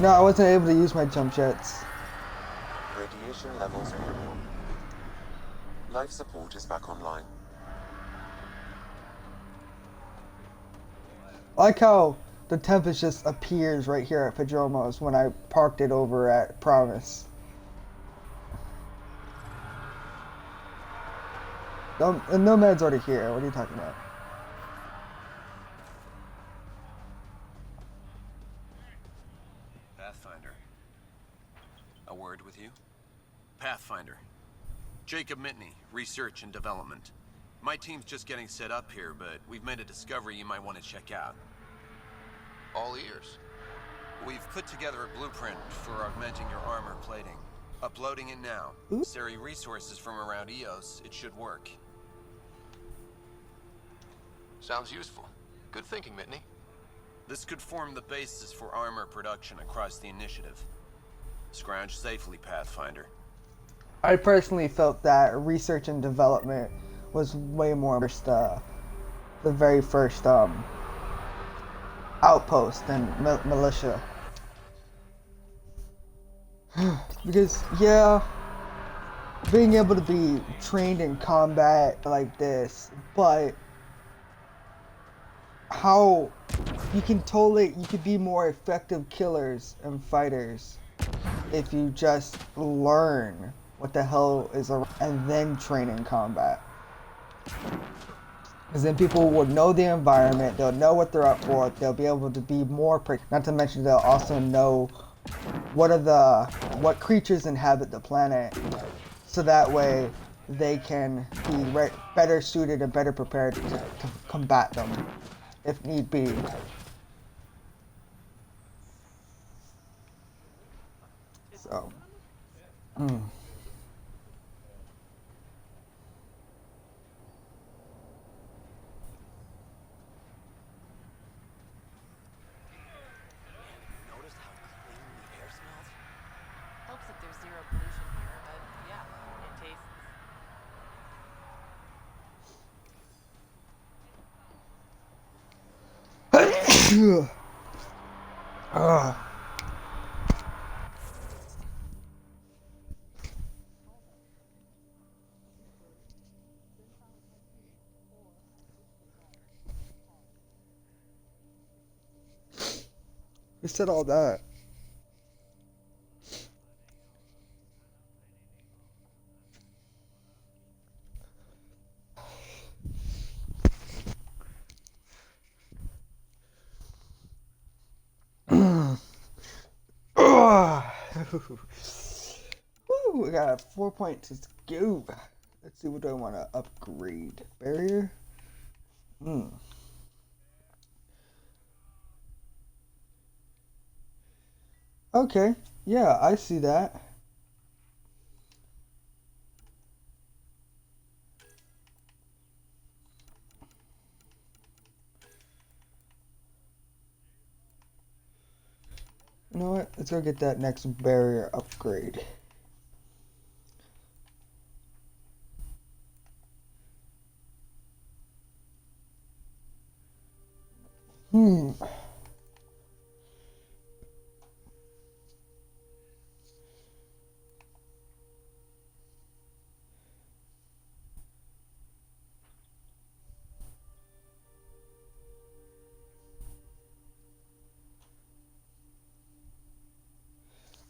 No, I wasn't able to use my jump jets. Radiation levels normal. Life support is back online. I like how the Tempest just appears right here at Padromos when I parked it over at Promise. Nomad's already here. What are you talking about? Pathfinder. A word with you? Pathfinder. Jacob Mitney, Research and Development. My team's just getting set up here, but we've made a discovery you might want to check out. All ears. We've put together a blueprint for augmenting your armor plating. Uploading it now. Seri resources from around EOS. It should work. Sounds useful. Good thinking, Mitney. This could form the basis for armor production across the initiative. Scrounge safely, Pathfinder. I personally felt that research and development was way more the very first outpost than militia. Because yeah, being able to be trained in combat like this, but how you could be more effective killers and fighters if you just learn what the hell is around and then train in combat. Because then people will know the environment, they'll know what they're up for, they'll be able to be more not to mention they'll also know what creatures inhabit the planet, so that way they can be better suited and better prepared to combat them if need be. So Helps that there's zero pollution here, but yeah, it tastes. Who said all that? Woo, we got 4 points. Let's go. Let's see, what do I want to upgrade? Barrier? Okay, yeah, I see that. You know what? Let's go get that next barrier upgrade.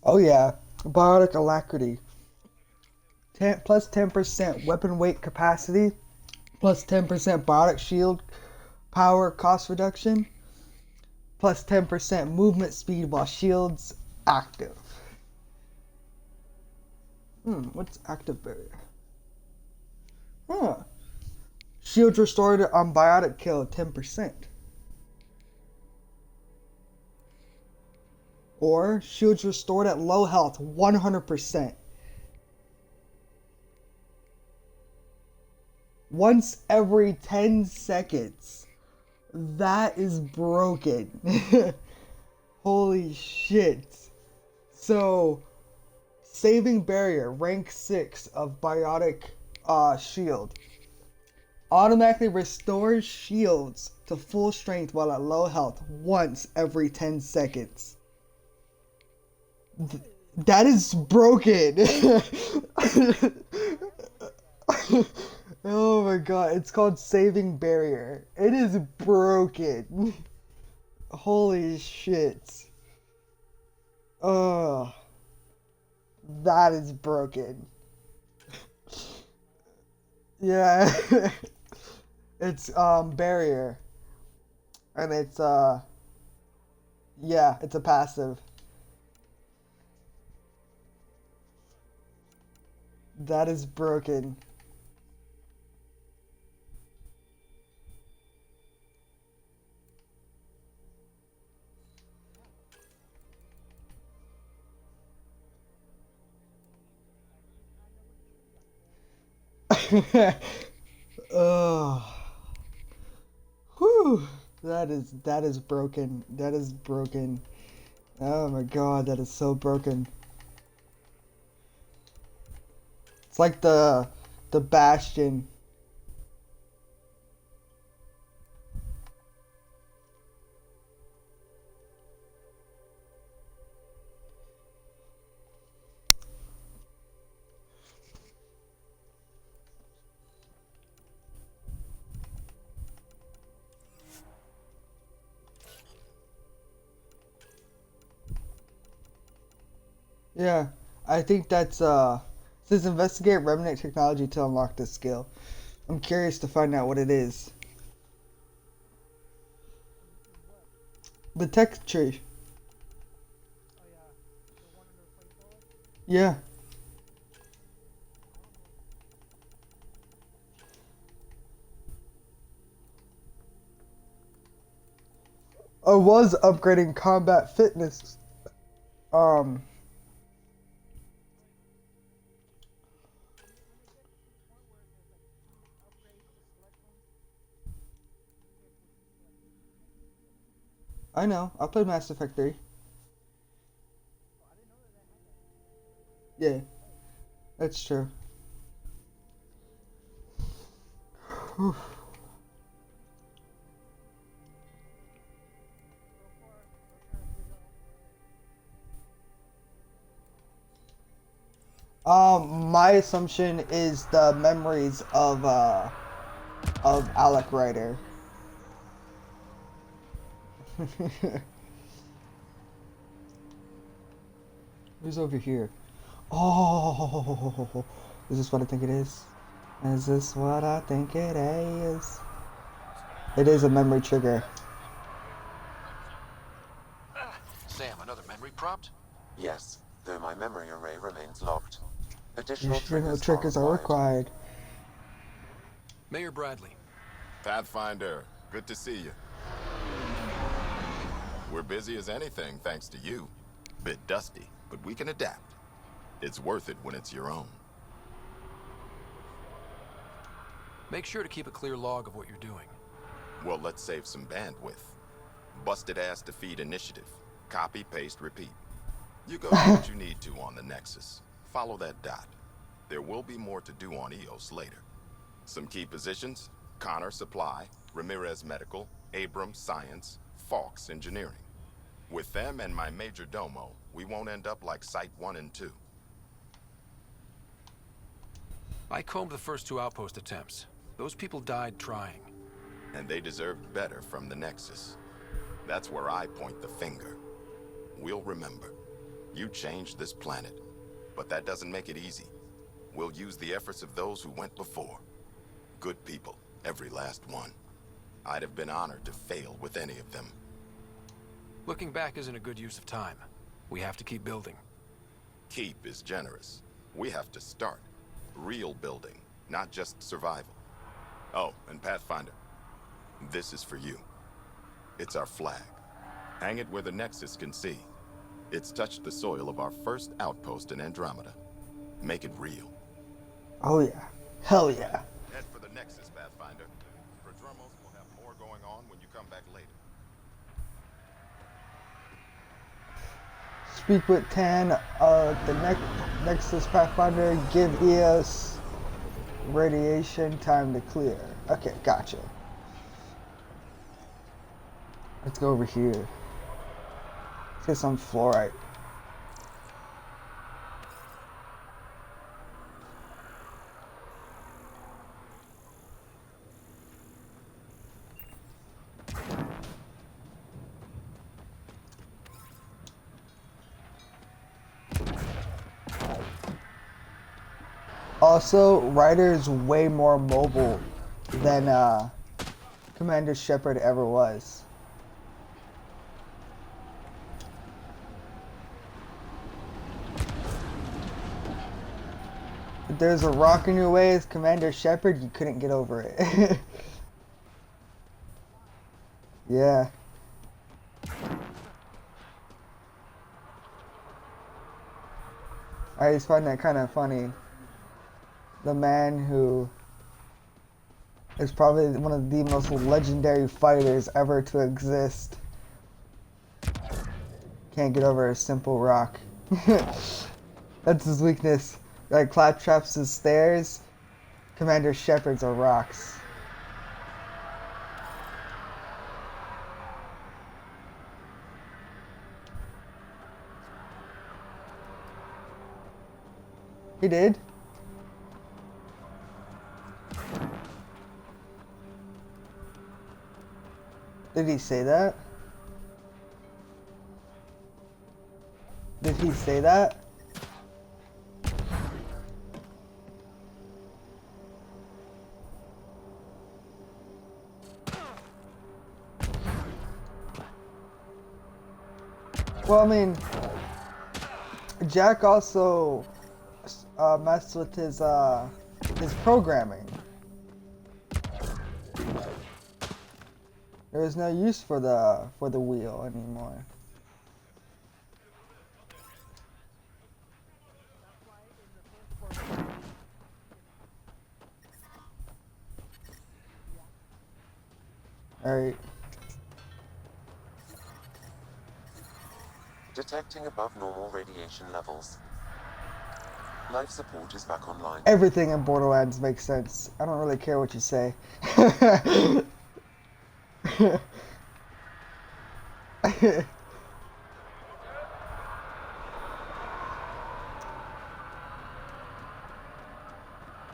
Oh yeah, biotic alacrity. Plus 10% weapon weight capacity, plus 10% biotic shield power cost reduction, plus 10% movement speed while shields active. What's active barrier? Huh. Shields restored on biotic kill 10%. Or shields restored at low health 100%. Once every 10 seconds. That is broken. Holy shit. So, saving barrier, rank 6 of biotic shield. Automatically restores shields to full strength while at low health once every 10 seconds. That is broken. Oh my god, it's called saving barrier. It is broken. Holy shit. Oh, that is broken. Yeah. It's barrier. And it's yeah, it's a passive. That is broken. Oh. Whew. That is broken. That is broken. Oh my god, that is so broken. It's like the Bastion. Yeah, I think that's says investigate remnant technology to unlock this skill. I'm curious to find out what it is. The tech tree. Yeah. I was upgrading combat fitness. I know. I played Mass Effect 3. Yeah, that's true. Whew. My assumption is the memories of Alec Ryder. Who's over here? Oh, is this what I think it is? Is this what I think it is? It is a memory trigger. Sam, another memory prompt? Yes, though my memory array remains locked. Additional triggers are required. Mayor Bradley. Pathfinder, good to see you. We're busy as anything thanks to you. Bit dusty, but we can adapt. It's worth it when it's your own. Make sure to keep a clear log of what you're doing. Well, let's save some bandwidth. Busted ass defeat initiative. Copy, paste, repeat. You go do what you need to on the Nexus. Follow that dot. There will be more to do on EOS later. Some key positions: Connor Supply, Ramirez Medical, Abrams Science, Fawkes Engineering. With them and my major domo, we won't end up like Site 1 and 2. I combed the first 2 outpost attempts. Those people died trying. And they deserved better from the Nexus. That's where I point the finger. We'll remember. You changed this planet, but that doesn't make it easy. We'll use the efforts of those who went before. Good people, every last one. I'd have been honored to fail with any of them. Looking back isn't a good use of time. We have to keep building. Keep is generous. We have to start. Real building, not just survival. Oh, and Pathfinder, this is for you. It's our flag. Hang it where the Nexus can see. It's touched the soil of our first outpost in Andromeda. Make it real. Oh yeah. Hell yeah. Head for the Nexus, Pathfinder. Prodromos will have more going on when you come back later. Speak with Tan, the Nexus Pathfinder, give EOS radiation time to clear. Okay, gotcha. Let's go over here. Let's get some fluorite. Also, Ryder is way more mobile than Commander Shepard ever was. If there's a rock in your way as Commander Shepard, you couldn't get over it. Yeah. I just find that kind of funny. The man who is probably one of the most legendary fighters ever to exist can't get over a simple rock. That's his weakness. Like Claptrap's is stairs, Commander Shepard's are rocks. He did. Did he say that? Did he say that? Well, I mean, Jack also messed with his programming. There is no use for the wheel anymore. All right. Detecting above normal radiation levels. Life support is back online. Everything in Borderlands makes sense. I don't really care what you say.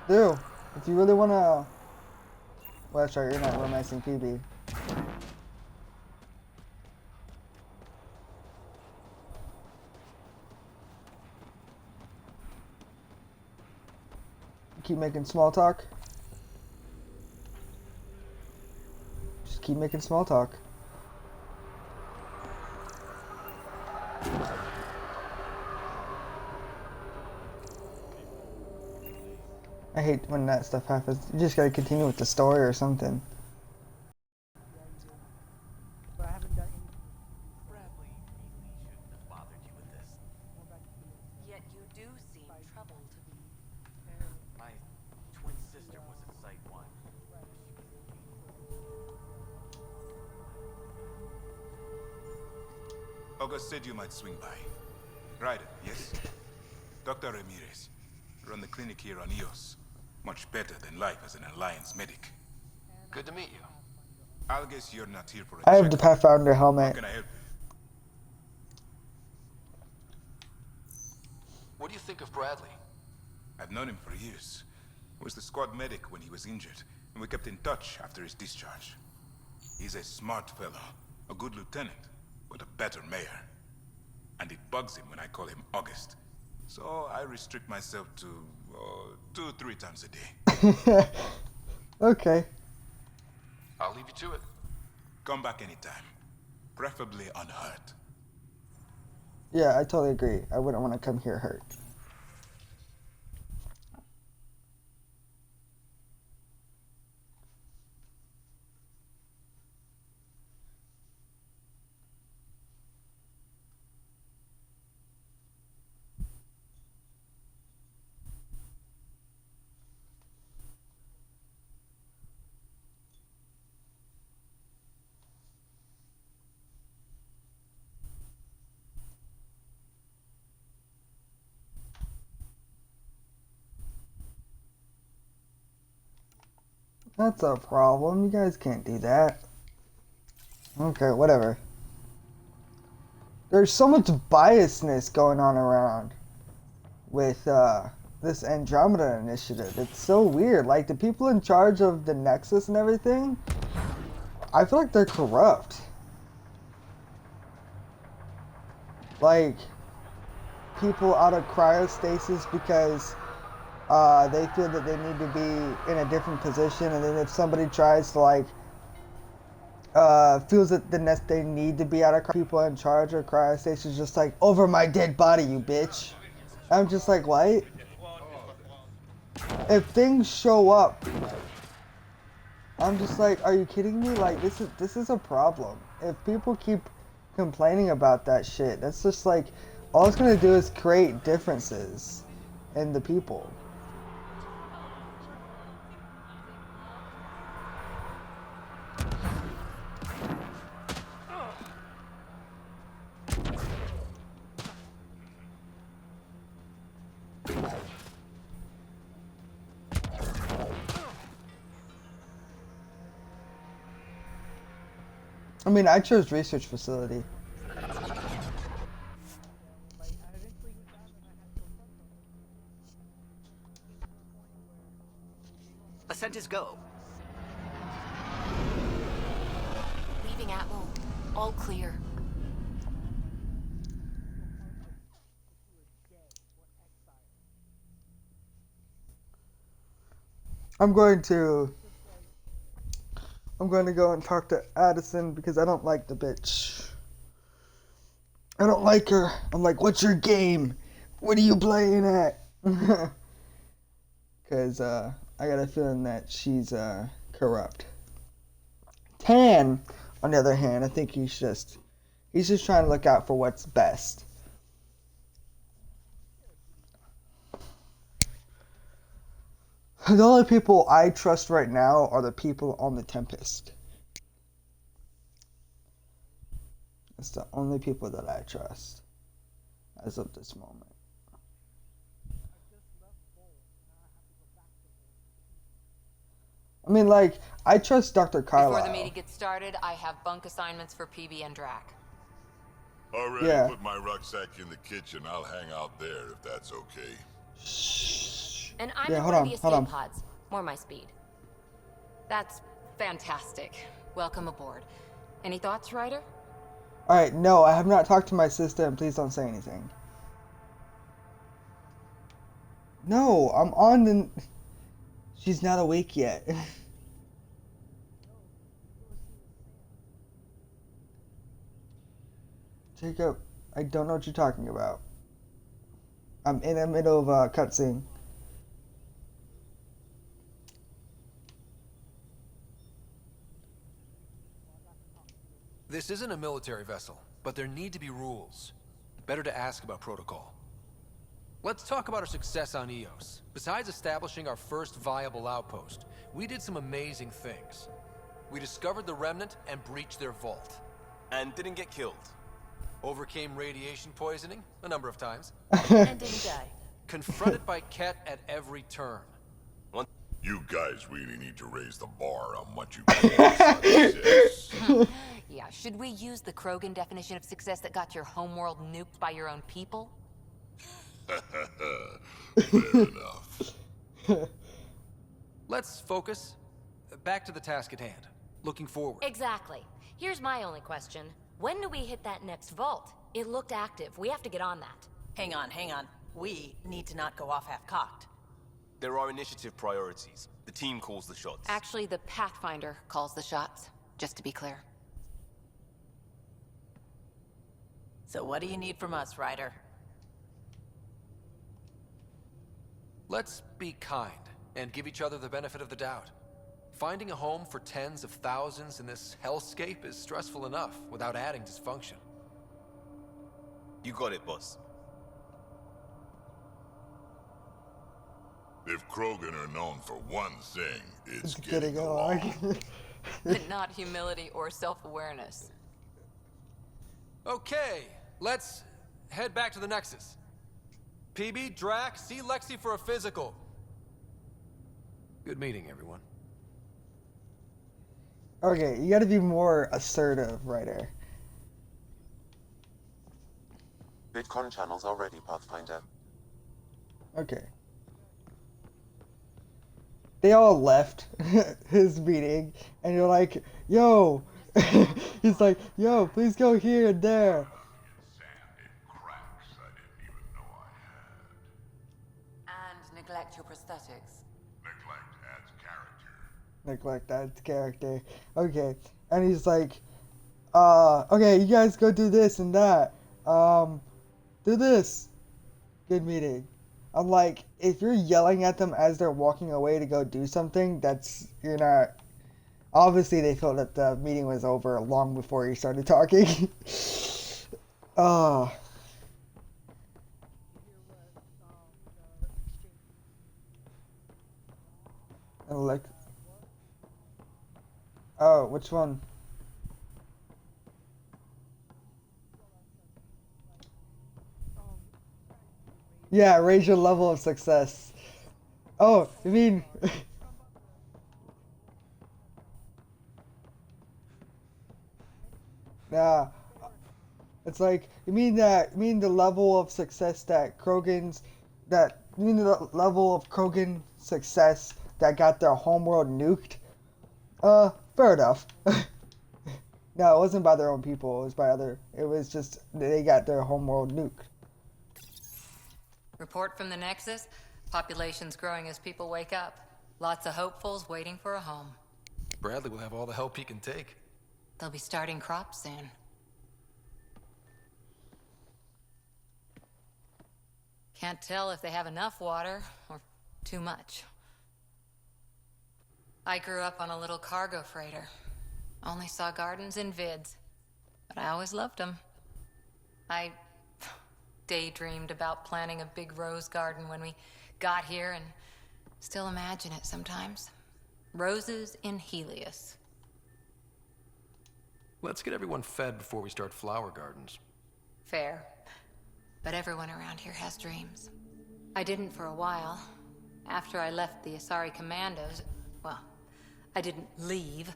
Dude, if you really wanna... Well, that's right, you're not romancing Phoebe. Keep making small talk. Just keep making small talk. I hate when that stuff happens. You just gotta continue with the story or something. But I haven't done any. Bradley really shouldn't have bothered you with this. Yet you do seem troubled. My twin sister was at Site 1. August said you might swing by. Ryder, yes? Dr. Ramirez. Run the clinic here on Eos. Much better than life as an Alliance medic. Good to meet you. I'll guess you're not here for a I have the checkup. Pathfinder How helmet. can I help? What do you think of Bradley? I've known him for years. He was the squad medic when he was injured, and we kept in touch after his discharge. He's a smart fellow, a good lieutenant, but a better mayor. And it bugs him when I call him August. So I restrict myself to 2-3 times a day. Okay. I'll leave you to it. Come back anytime. Preferably unhurt. Yeah, I totally agree. I wouldn't want to come here hurt. That's a problem. You guys can't do that. Okay, whatever. There's so much biasness going on around with this Andromeda initiative. It's so weird. Like, the people in charge of the Nexus and everything, I feel like they're corrupt. Like, people out of cryostasis because they feel that they need to be in a different position, and then if somebody tries to, like, feels that they need to be out of people in charge of cryostasis, just like, over my dead body, you bitch. I'm just like, what? If things show up, I'm just like, are you kidding me? Like, this is a problem. If people keep complaining about that shit, that's just like, all it's gonna do is create differences in the people. I mean, I chose research facility. Ascent is go. Leaving Atmo. All clear. I'm going to go and talk to Addison because I don't like the bitch. I don't like her. I'm like, what's your game? What are you playing at? Because I got a feeling that she's corrupt. Tan, on the other hand, I think he's just trying to look out for what's best. The only people I trust right now are the people on the Tempest. It's the only people that I trust as of this moment. I mean, like, I trust Dr. Carlisle. Before the meeting gets started, I have bunk assignments for PB and Drac. Already Yeah. put my rucksack in the kitchen. I'll hang out there if that's okay. And I'm Yeah, in hold one on, of the hold on. escape pods. More my speed. That's fantastic. Welcome aboard. Any thoughts, Ryder? Alright, no, I have not talked to my sister, and please don't say anything. No, I'm on the... She's not awake yet. Jacob, I don't know what you're talking about. I'm in the middle of a cutscene. This isn't a military vessel, but there need to be rules. Better to ask about protocol. Let's talk about our success on Eos. Besides establishing our first viable outpost, we did some amazing things. We discovered the Remnant and breached their vault. And didn't get killed. Overcame radiation poisoning a number of times. And didn't die. Confronted by Ket at every turn. You guys really need to raise the bar on what you call success. Yeah, should we use the Krogan definition of success that got your homeworld nuked by your own people? Fair enough. Let's focus. Back to the task at hand. Looking forward. Exactly. Here's my only question. When do we hit that next vault? It looked active. We have to get on that. Hang on, hang on. We need to not go off half-cocked. There are initiative priorities. The team calls the shots. Actually, the Pathfinder calls the shots, just to be clear. So what do you need from us, Ryder? Let's be kind and give each other the benefit of the doubt. Finding a home for tens of thousands in this hellscape is stressful enough without adding dysfunction. You got it, boss. If Krogan are known for one thing, it's getting along. But not humility or self-awareness. Okay, let's head back to the Nexus. PB, Drac, see Lexi for a physical. Good meeting, everyone. Okay, you gotta be more assertive, Ryder. VidCon channels are ready, Pathfinder. Okay. They all left his meeting, and you're like, yo! He's like, yo, please go here and there. And neglect your prosthetics. Neglect that character. Okay. And he's like, okay, you guys go do this and that. Do this. Good meeting. I'm like, if you're yelling at them as they're walking away to go do something, you're not. Obviously, they felt that the meeting was over long before you started talking. Oh, which one? Yeah, raise your level of success. Oh, you mean... Nah. It's like, you mean the level of success that you mean the level of Krogan success that got their homeworld nuked? Fair enough. No, it wasn't by their own people, it was just, they got their homeworld nuked. Report from the Nexus. Population's growing as people wake up. Lots of hopefuls waiting for a home. Bradley will have all the help he can take. They'll be starting crops soon. Can't tell if they have enough water or too much. I grew up on a little cargo freighter. Only saw gardens in vids, but I always loved them. I daydreamed about planting a big rose garden when we got here and still imagine it sometimes. Roses in Helios. Let's get everyone fed before we start flower gardens. Fair. But everyone around here has dreams. I didn't for a while. After I left the Asari Commandos, well, I didn't leave.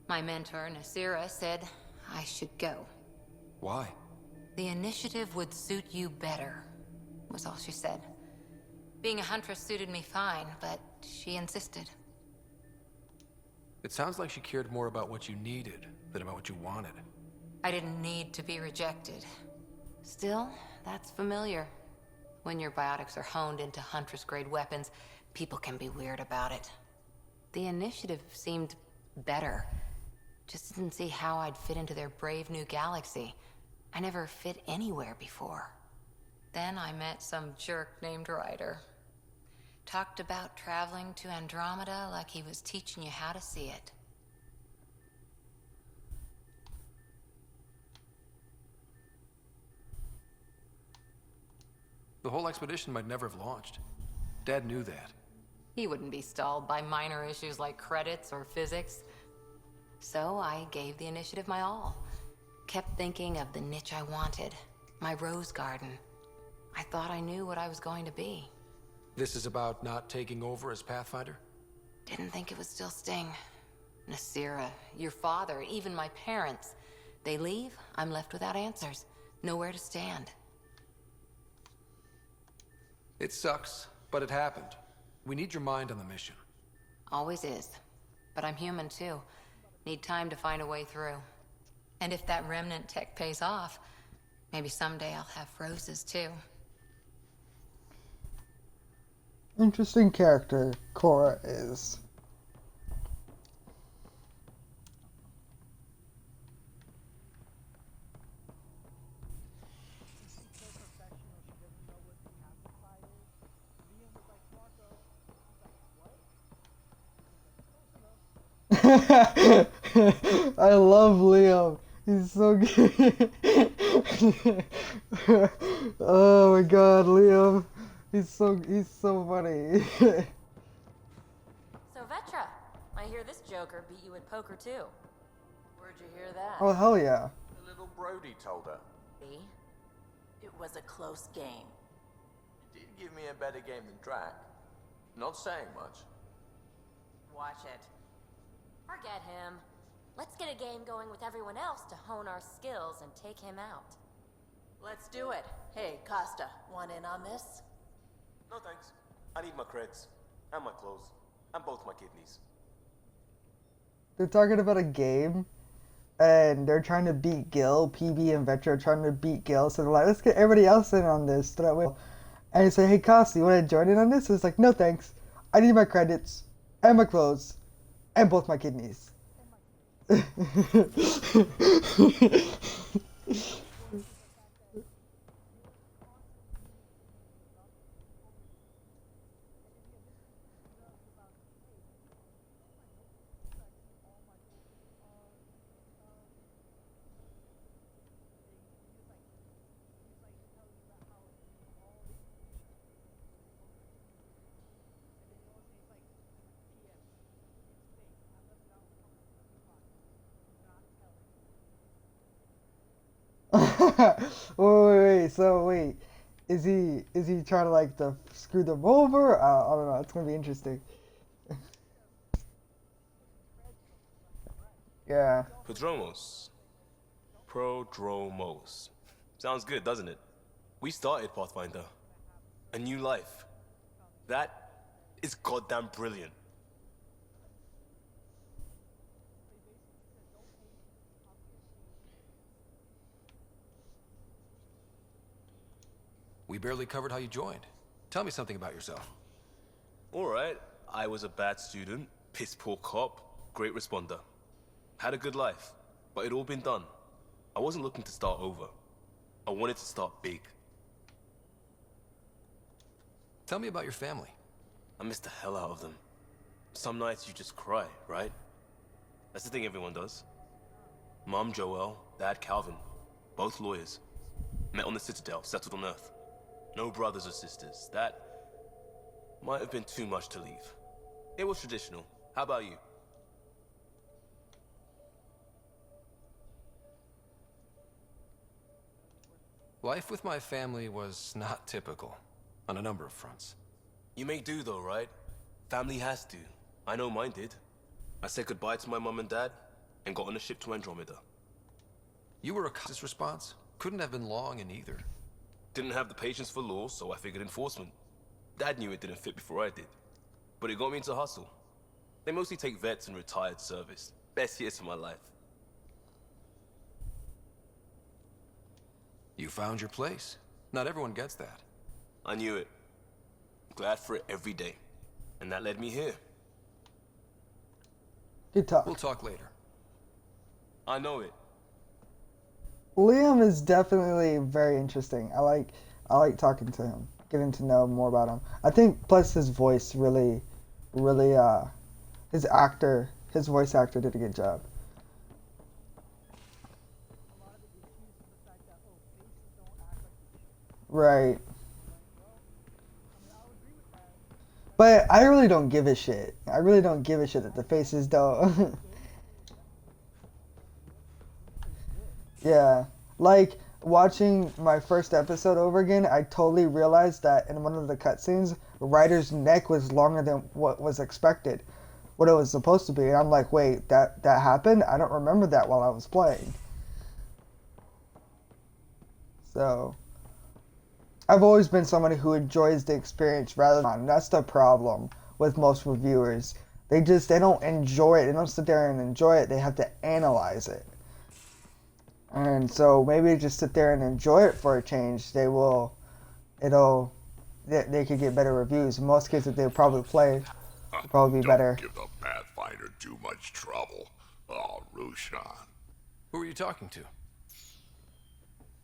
My mentor, Nasira, said I should go. Why? The initiative would suit you better, was all she said. Being a huntress suited me fine, but she insisted. It sounds like she cared more about what you needed than about what you wanted. I didn't need to be rejected. Still, that's familiar. When your biotics are honed into Huntress-grade weapons, people can be weird about it. The initiative seemed better. Just didn't see how I'd fit into their brave new galaxy. I never fit anywhere before. Then I met some jerk named Ryder. Talked about traveling to Andromeda like he was teaching you how to see it. The whole expedition might never have launched. Dad knew that. He wouldn't be stalled by minor issues like credits or physics. So I gave the initiative my all. kept thinking of the niche I wanted, my rose garden. I thought I knew what I was going to be. This is about not taking over as Pathfinder? Didn't think it would still sting. Nasira, your father, even my parents. They leave, I'm left without answers. Nowhere to stand. It sucks, but it happened. We need your mind on the mission. Always is. But I'm human too. Need time to find a way through. And if that remnant tech pays off, maybe someday I'll have roses too. Interesting character Cora is. I love Liam. He's so good. Oh my god, Liam. He's so funny. So Vetra, I hear this joker beat you at poker too. Where'd you hear that? Oh hell yeah. The little Brody told her. See? It was a close game. You did give me a better game than Drac. Not saying much. Watch it. Forget him. Let's get a game going with everyone else to hone our skills and take him out. Let's do it. Hey, Costa, want in on this? No thanks. I need my creds. And my clothes. And both my kidneys. They're talking about a game, and they're trying to beat Gil. PB and Vetra are trying to beat Gil, so they're like, let's get everybody else in on this. So that way, and they say, hey Costa, you want to join in on this? So it's like, no thanks. I need my credits, and my clothes, and both my kidneys. wait, so wait, is he trying to like to screw them over? I don't know. It's gonna be interesting. Yeah. Prodromos. Sounds good, doesn't it? We started Pathfinder. A new life. That is goddamn brilliant. We barely covered how you joined. Tell me something about yourself. Alright, I was a bad student, piss poor cop, great responder. Had a good life, but it'd all been done. I wasn't looking to start over. I wanted to start big. Tell me about your family. I missed the hell out of them. Some nights you just cry, right? That's the thing everyone does. Mom Joelle, Dad Calvin, both lawyers. Met on the Citadel, settled on Earth. No brothers or sisters. That might have been too much to leave. It was traditional. How about you? Life with my family was not typical, on a number of fronts. You may do though, right? Family has to. I know mine did. I said goodbye to my mom and dad, and got on a ship to Andromeda. You were a cautious response. Couldn't have been long in either. Didn't have the patience for law, so I figured enforcement. Dad knew it didn't fit before I did. But it got me into hustle. They mostly take vets and retired service. Best years of my life. You found your place. Not everyone gets that. I knew it. Glad for it every day. And that led me here. Good talk. We'll talk later. I know it. Liam is definitely very interesting. I like talking to him, getting to know more about him. I think plus his voice really his voice actor did a good job. Right. But I really don't give a shit. I really don't give a shit that the faces don't. Yeah, like watching my first episode over again, I totally realized that in one of the cutscenes, Ryder's neck was longer than what was expected, what it was supposed to be. And I'm like, wait, that happened? I don't remember that while I was playing. So, I've always been somebody who enjoys the experience rather than, that's the problem with most reviewers. They don't enjoy it. They don't sit there and enjoy it. They have to analyze it. And so maybe just sit there and enjoy it for a change. They could get better reviews. In most cases, they'll probably play, it'll probably be better. Don't give the Pathfinder too much trouble. Oh, Rushan. Who are you talking to?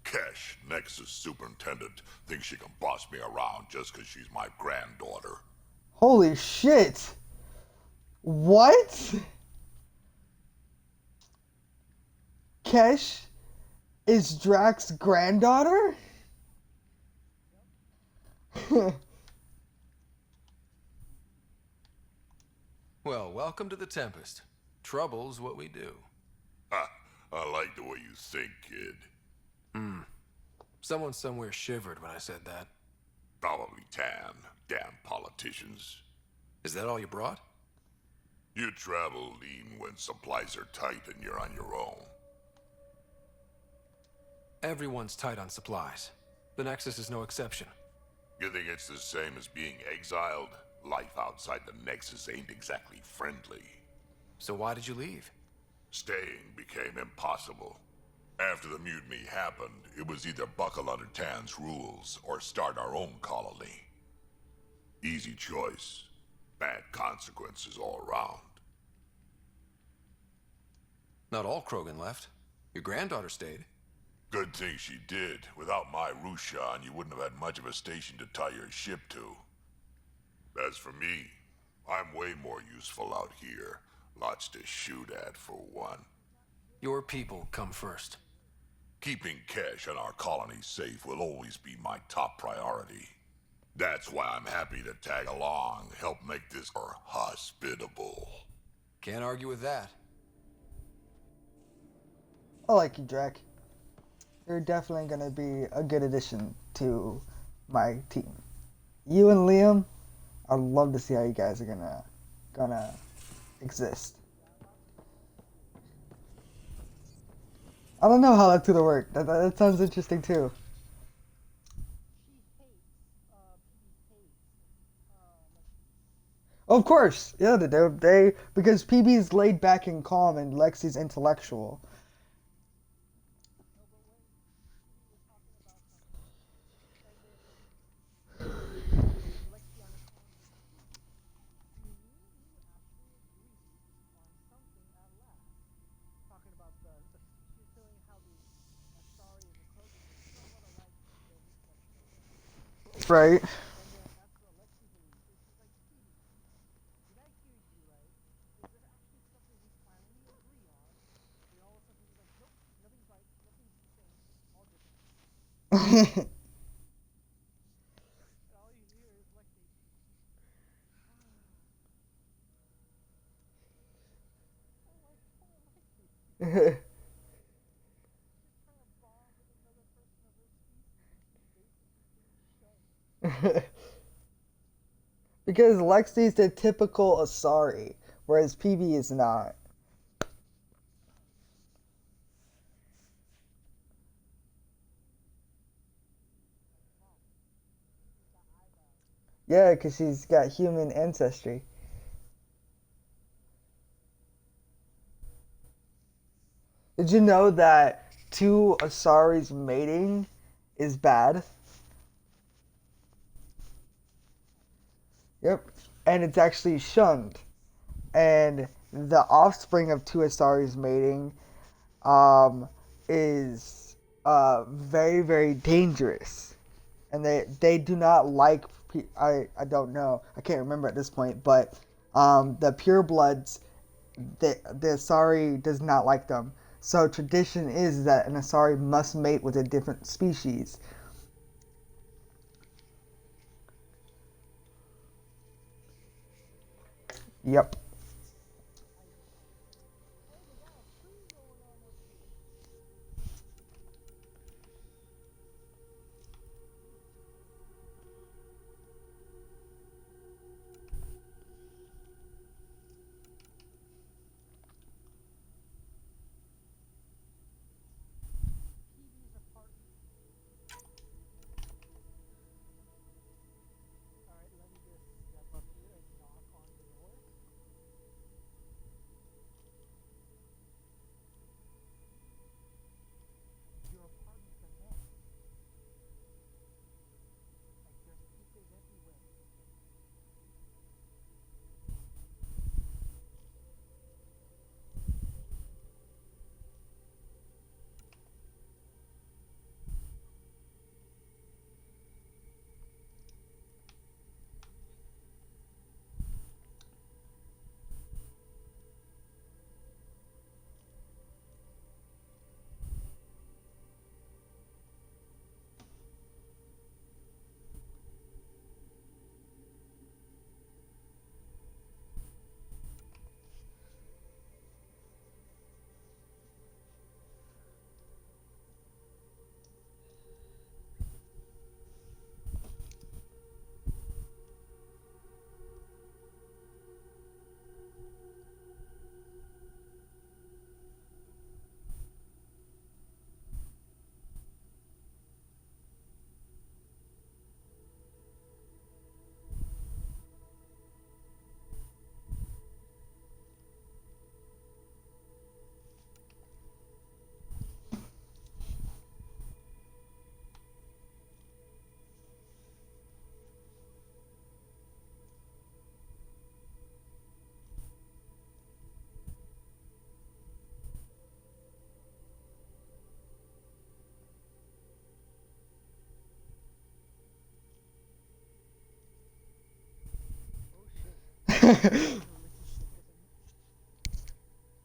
Kesh, Nexus Superintendent, thinks she can boss me around just because she's my granddaughter. Holy shit! What? Kesh is Drax's granddaughter? Well, welcome to the Tempest. Trouble's what we do. Ha, I like the way you think, kid. Someone somewhere shivered when I said that. Probably Tan. Damn politicians. Is that all you brought? You travel lean when supplies are tight and you're on your own. Everyone's tight on supplies. The Nexus is no exception. You think it's the same as being exiled? Life outside the Nexus ain't exactly friendly. So why did you leave? Staying became impossible. After the mutiny happened, it was either buckle under Tan's rules or start our own colony. Easy choice. Bad consequences all around. Not all Krogan left. Your granddaughter stayed. Good thing she did. Without my Rushan, you wouldn't have had much of a station to tie your ship to. As for me, I'm way more useful out here. Lots to shoot at, for one. Your people come first. Keeping Kesh and our colony safe will always be my top priority. That's why I'm happy to tag along, help make this more hospitable. Can't argue with that. I like you, Drac. You're definitely gonna be a good addition to my team. You and Liam, I'd love to see how you guys are gonna exist. I don't know how that's gonna work. That sounds interesting too. Of course, yeah, they because PB's laid back and calm and Lexi's intellectual. Right. Because Lexi's the typical Asari, whereas PB is not. Yeah, because she's got human ancestry. Did you know that two Asaris mating is bad? Yep. And it's actually shunned. And the offspring of two Asaris mating is very, very dangerous. And they do not like, I don't know, I can't remember at this point, but the purebloods, the Asari does not like them. So tradition is that an Asari must mate with a different species. Yep.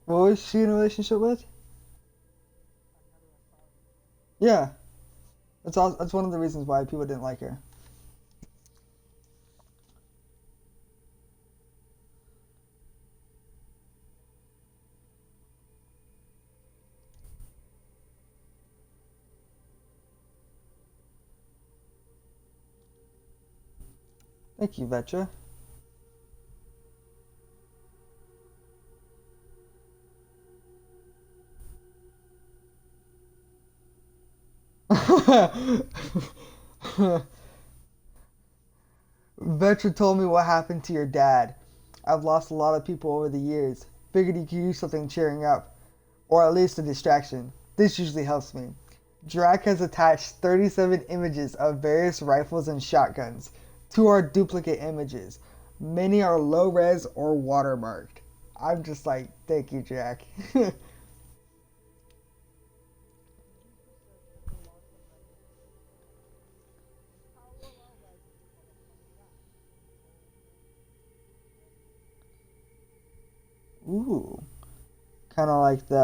What was she in a relationship with? Yeah, that's one of the reasons why people didn't like her. Thank you, Vetra. Vetra told me what happened to your dad. I've lost a lot of people over the years. Figured you could use something cheering up, or at least a distraction. This usually helps me. Drac has attached 37 images of various rifles and shotguns. 2 are duplicate images. Many are low res or watermarked. I'm just like, thank you, Drac. Ooh. Kind of like the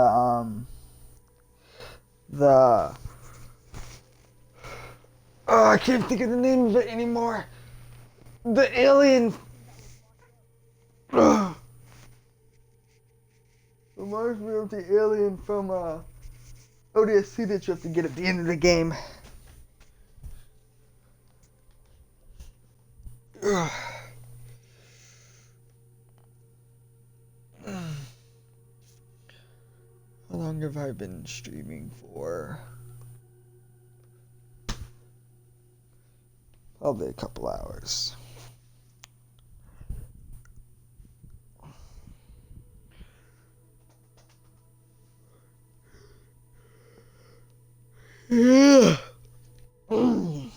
oh, I can't think of the name of it anymore. The alien. Reminds me of the alien from ODST that you have to get at the end of the game. How long have I been streaming for? Probably a couple hours. Yeah. Oh.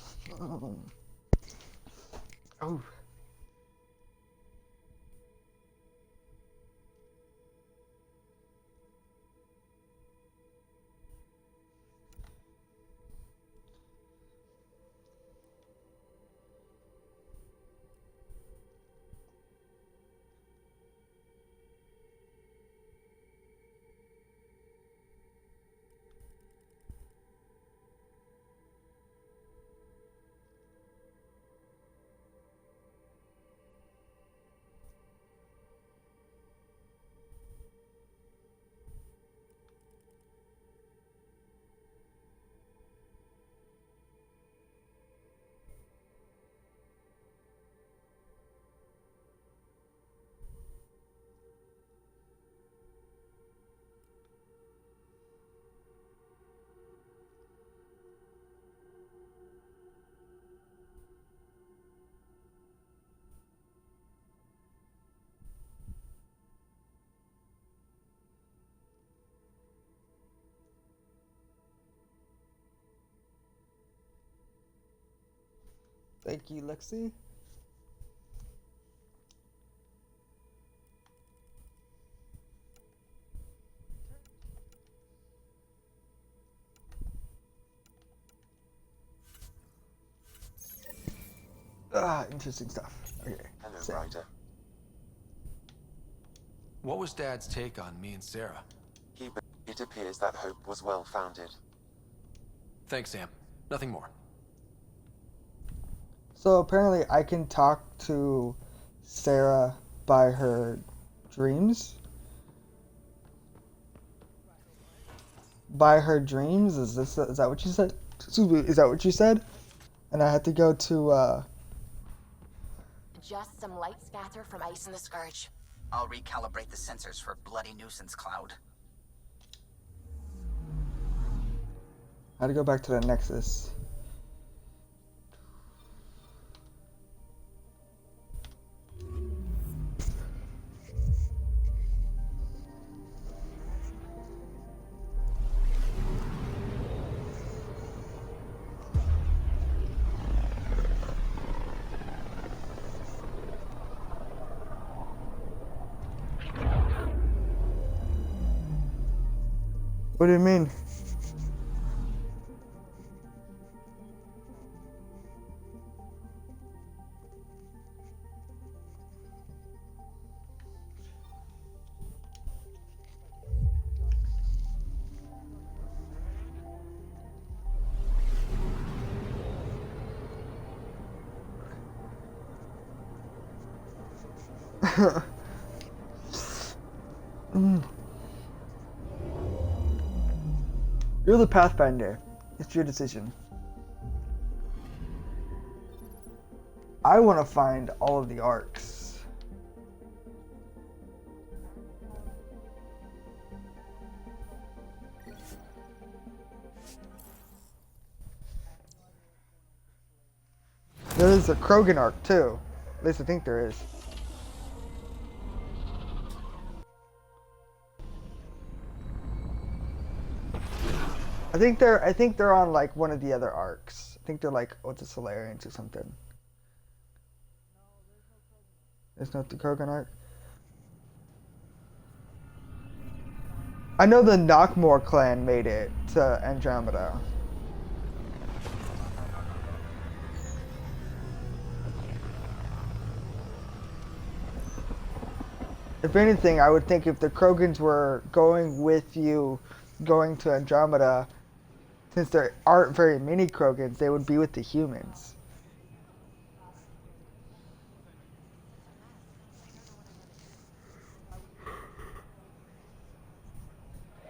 Thank you, Lexi. Interesting stuff. Okay. Hello, Ryder. What was Dad's take on me and Sarah? It appears that hope was well founded. Thanks, Sam. Nothing more. So apparently I can talk to Sarah by her dreams. By her dreams? Is that what you said? Excuse me, is that what you said? And I had to go to Just some light scatter from ice in the Scourge. I'll recalibrate the sensors for bloody nuisance cloud. I had to go back to the Nexus. What do you mean? Mm. You're the Pathfinder. It's your decision. I want to find all of the arcs. There's a Krogan arc too. At least I think there is. I think they're on like one of the other arcs. I think they're like the Solarians or something. There's not the Krogan arc. I know the Knockmore clan made it to Andromeda. If anything, I would think if the Krogans were going with you, going to Andromeda, since there aren't very many Krogans, they would be with the humans.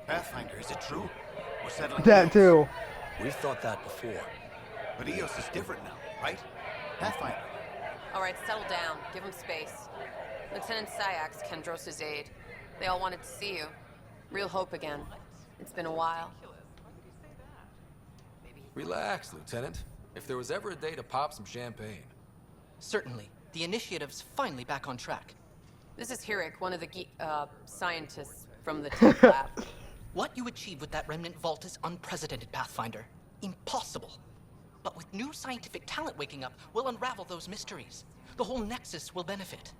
Pathfinder, is it true? We're settling That Eos. too. We've thought that before. But Eos is different now, right? Pathfinder. All right, settle down. Give him space. Lieutenant Syax, Kendros' aide. They all wanted to see you. Real hope again. It's been a while. Relax, Lieutenant. If there was ever a day to pop some champagne. Certainly. The initiative's finally back on track. This is Hirik, one of the scientists from the tech lab. What you achieved with that remnant vault is unprecedented, Pathfinder. Impossible. But with new scientific talent waking up, we'll unravel those mysteries. The whole Nexus will benefit.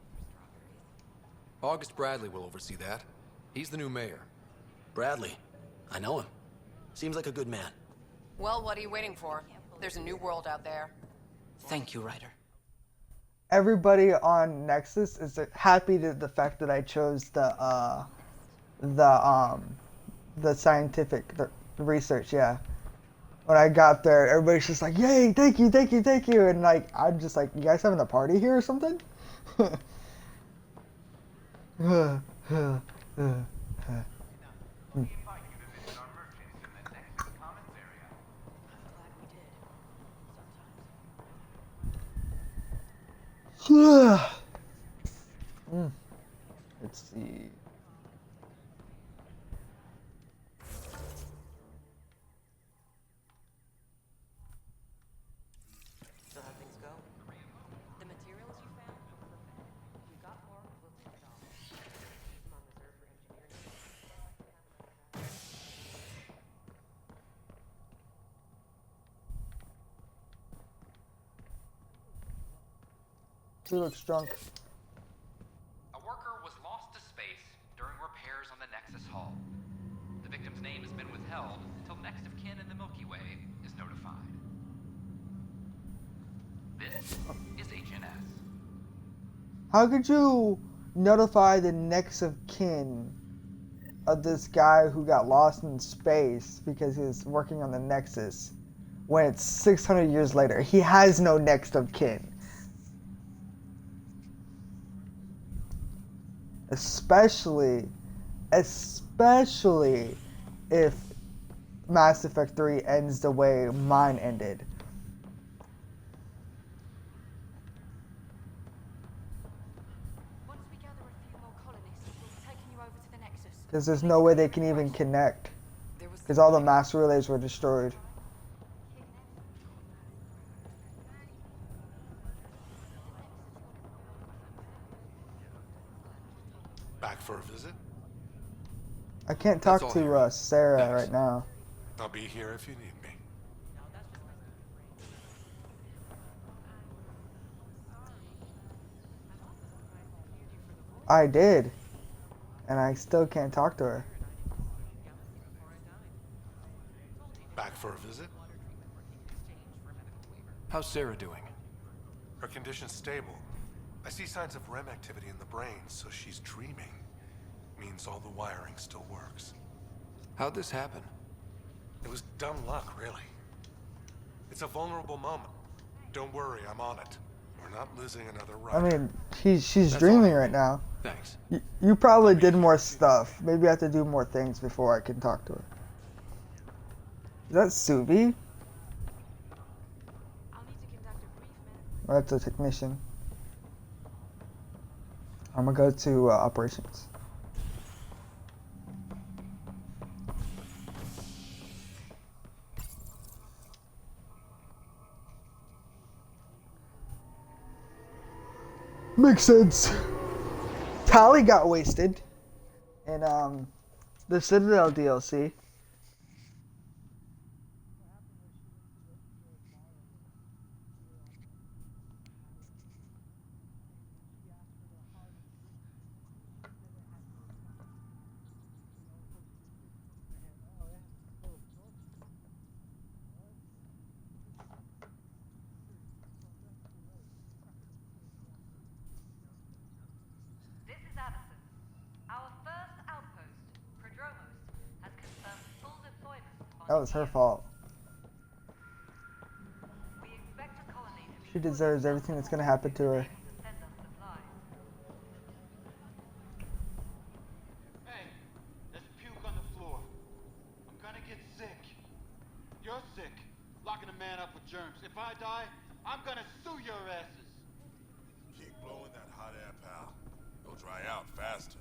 August Bradley will oversee that. He's the new mayor. Bradley. I know him. Seems like a good man. Well, what are you waiting for? There's a new world out there. Thank you, Ryder. Everybody on Nexus is happy to the fact that I chose the scientific the research. Yeah, when I got there, everybody's just like, "Yay! Thank you, thank you, thank you!" And like, I'm just like, "You guys having a party here or something?" Let's see. So how things go? The materials you found? If you got more, we'll take it all. I'm on reserve for engineering. He looks drunk. A worker was lost to space during repairs on the Nexus Hull. The victim's name has been withheld until next of kin in the Milky Way is notified. This is HNS. How could you notify the next of kin of this guy who got lost in space because he was working on the Nexus when it's 600 years later? He has no next of kin. Especially if Mass Effect 3 ends the way mine ended. Once we gather a few more colonists, we'll take you over to the Nexus. Because there's no way they can even connect. Because all the mass relays were destroyed. Back for a visit? I can't That's talk all to here. Sarah Thanks. right now. I'll be here if you need me. I did. And I still can't talk to her. Back for a visit? How's Sarah doing? Her condition's stable. I see signs of REM activity in the brain, so she's dreaming. Means all the wiring still works. How'd this happen? It was dumb luck, really. It's a vulnerable moment. Don't worry, I'm on it. We're not losing another I rider. mean, she's That's dreaming all. right now. Thanks. You probably did more stuff. Maybe I have to do more things before I can talk to her. Is that Subi? Or that's a technician. I'm gonna go to operations. Makes sense. Tally got wasted in the Citadel DLC. This is Addison. Our first outpost, Prodromos, has confirmed full deployment That was her fault. We expect a colony to She deserves everything that's gonna happen to her. send us supplies. Hey, there's puke on the floor. I'm gonna get sick. You're sick, locking a man up with germs. If I die, I'm gonna sue your asses. Keep blowing that hot air, pal. It'll dry out faster.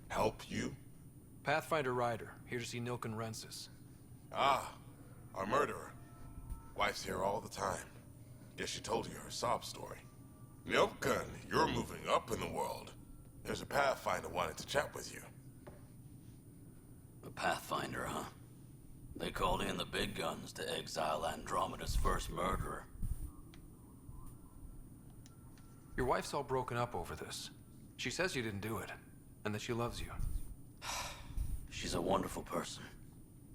Help you? Pathfinder Ryder, here to see Nilken Rensis. Ah, our murderer. Wife's here all the time. Guess she told you her sob story. Nilken, you're moving up in the world. There's a Pathfinder wanting to chat with you. The Pathfinder, huh? They called in the big guns to exile Andromeda's first murderer. Your wife's all broken up over this. She says you didn't do it, and that she loves you. She's a wonderful person.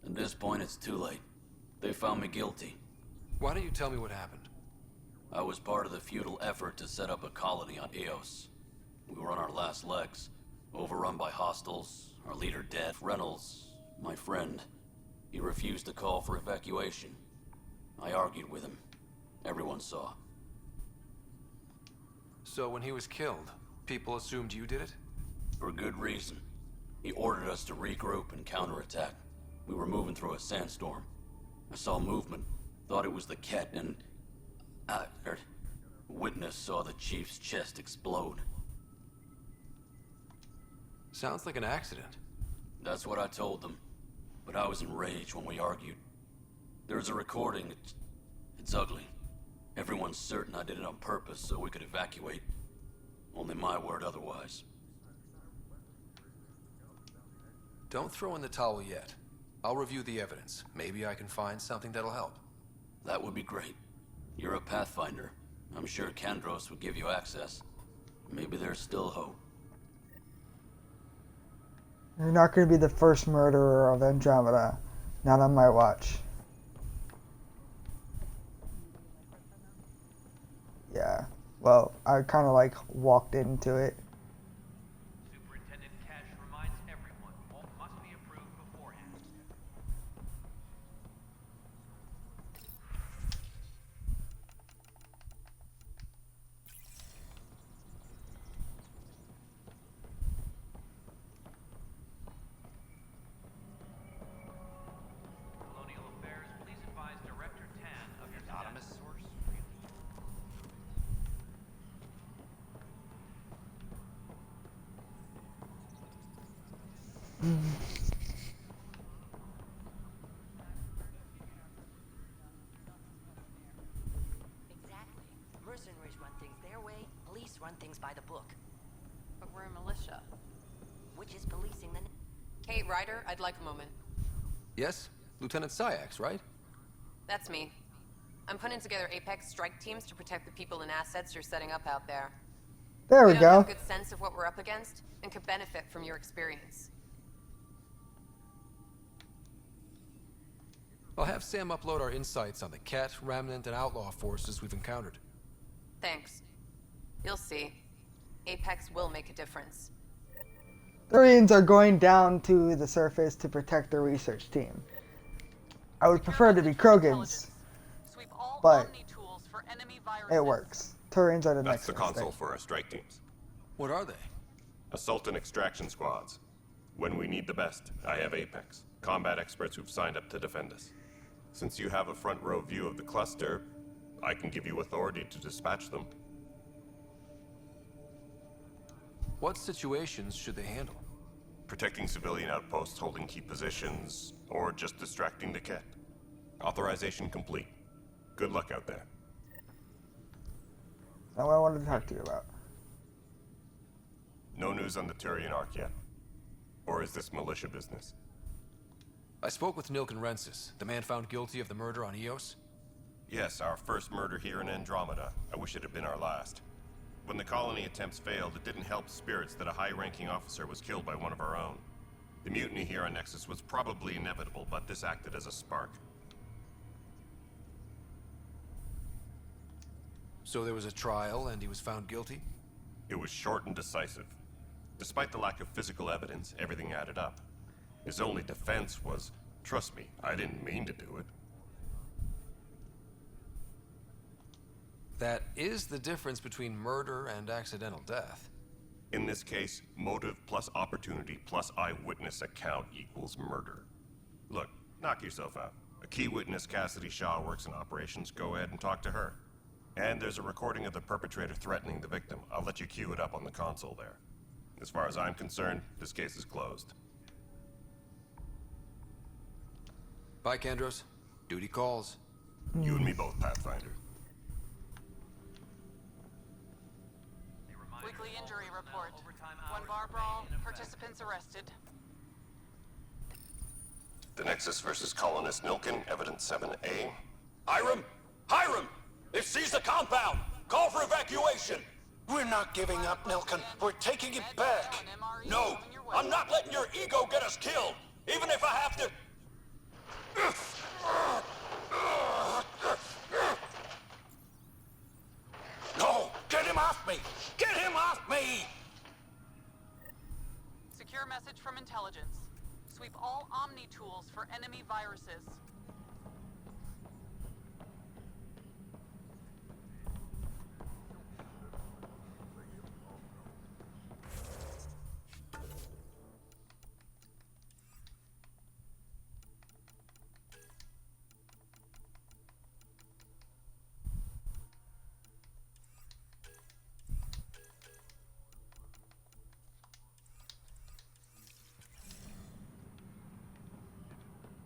At this point, it's too late. They found me guilty. Why don't you tell me what happened? I was part of the futile effort to set up a colony on Eos. We were on our last legs, overrun by hostiles, our leader dead. Reynolds, my friend, he refused to call for evacuation. I argued with him. Everyone saw. So when he was killed, people assumed you did it? For good reason. He ordered us to regroup and counterattack. We were moving through a sandstorm. I saw movement, thought it was the Ket, and... witness saw the chief's chest explode. Sounds like an accident. That's what I told them. But I was enraged when we argued. There's a recording. It's ugly. Everyone's certain I did it on purpose so we could evacuate. Only my word otherwise. Don't throw in the towel yet. I'll review the evidence. Maybe I can find something that'll help. That would be great. You're a Pathfinder. I'm sure Kandros would give you access. Maybe there's still hope. You're not going to be the first murderer of Andromeda. Not on my watch. Yeah. Well, I kind of like walked into it. Superintendent Cash reminds everyone all must be approved beforehand. Colonial Affairs, please advise Director Tan of your anonymous source. Exactly. Mercenaries run things their way, police run things by the book. But we're a militia. Which is policing the... Kate Ryder, I'd like a moment. Yes? Lieutenant Syax, right? That's me. I'm putting together Apex strike teams to protect the people and assets you're setting up out there. There we don't go. have a good sense of what we're up against and could benefit from your experience. I'll have Sam upload our insights on the Ket, Remnant, and Outlaw forces we've encountered. Thanks. You'll see. Apex will make a difference. Thurians are going down to the surface to protect the research team. I would prefer to be Krogans, but enemy viruses. It works. Turians are the That's next the mistake. console for our strike teams. What are they? Assault and extraction squads. When we need the best, I have Apex, combat experts who've signed up to defend us. Since you have a front row view of the cluster, I can give you authority to dispatch them. What situations should they handle? Protecting civilian outposts holding key positions, or just distracting the Ket. Authorization complete. Good luck out there. That's what I wanted to talk to you about. No news on the Turian Ark yet? Or is this militia business? I spoke with Nilken Rensis, the man found guilty of the murder on Eos. Yes, our first murder here in Andromeda. I wish it had been our last. When the colony attempts failed, it didn't help spirits that a high-ranking officer was killed by one of our own. The mutiny here on Nexus was probably inevitable, but this acted as a spark. So there was a trial and he was found guilty? It was short and decisive. Despite the lack of physical evidence, everything added up. His only defense was, trust me, I didn't mean to do it. That is the difference between murder and accidental death. In this case, motive plus opportunity plus eyewitness account equals murder. Look, knock yourself out. A key witness, Cassidy Shaw, works in operations. Go ahead and talk to her. And there's a recording of the perpetrator threatening the victim. I'll let you cue it up on the console there. As far as I'm concerned, this case is closed. Bye, Kandros. Duty calls. You and me both, Pathfinder. Weekly injury report. One bar brawl, participants arrested. The Nexus versus Colonist Nilken, Evidence 7A. Hiram! Hiram! They've seized the compound! Call for evacuation! We're not giving up, Nilken. We're taking it back. No! I'm not letting your ego get us killed! Even if I have to... No! Get him off me! Get him off me! Secure message from intelligence. Sweep all Omni tools for enemy viruses.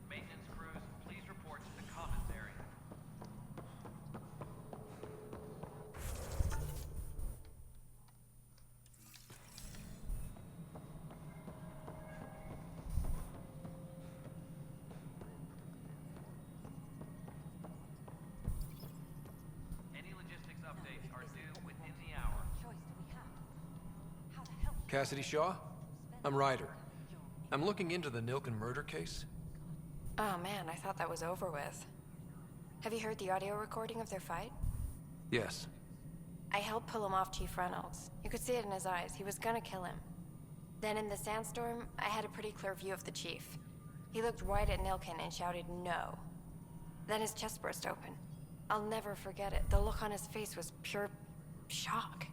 Maintenance crews, please report to the commons area. Any logistics updates are due within the hour. Cassidy Shaw? I'm Ryder. I'm looking into the Nilken murder case. Oh man, I thought that was over with. Have you heard the audio recording of their fight? Yes. I helped pull him off Chief Reynolds. You could see it in his eyes. He was gonna kill him. Then in the sandstorm, I had a pretty clear view of the Chief. He looked right at Nilken and shouted no. Then his chest burst open. I'll never forget it. The look on his face was pure shock.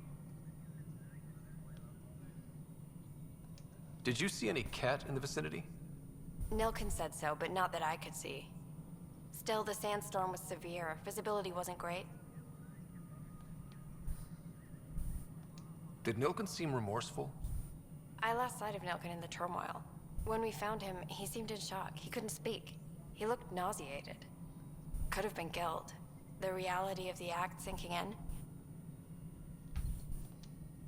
Did you see any cat in the vicinity? Nilken said so, but not that I could see. Still, the sandstorm was severe. Visibility wasn't great. Did Nilken seem remorseful? I lost sight of Nilken in the turmoil. When we found him, he seemed in shock. He couldn't speak. He looked nauseated. Could have been guilt. The reality of the act sinking in.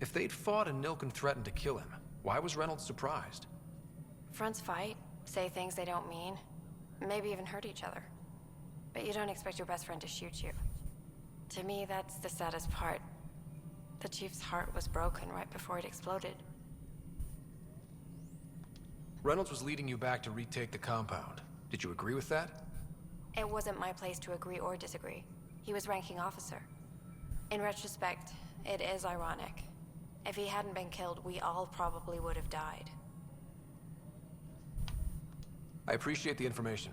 If they'd fought and Nilken threatened to kill him, why was Reynolds surprised? Fronts fight, say things they don't mean, maybe even hurt each other. But you don't expect your best friend to shoot you. To me, that's the saddest part. The Chief's heart was broken right before it exploded. Reynolds was leading you back to retake the compound. Did you agree with that? It wasn't my place to agree or disagree. He was ranking officer. In retrospect, it is ironic. If he hadn't been killed, we all probably would have died. I appreciate the information.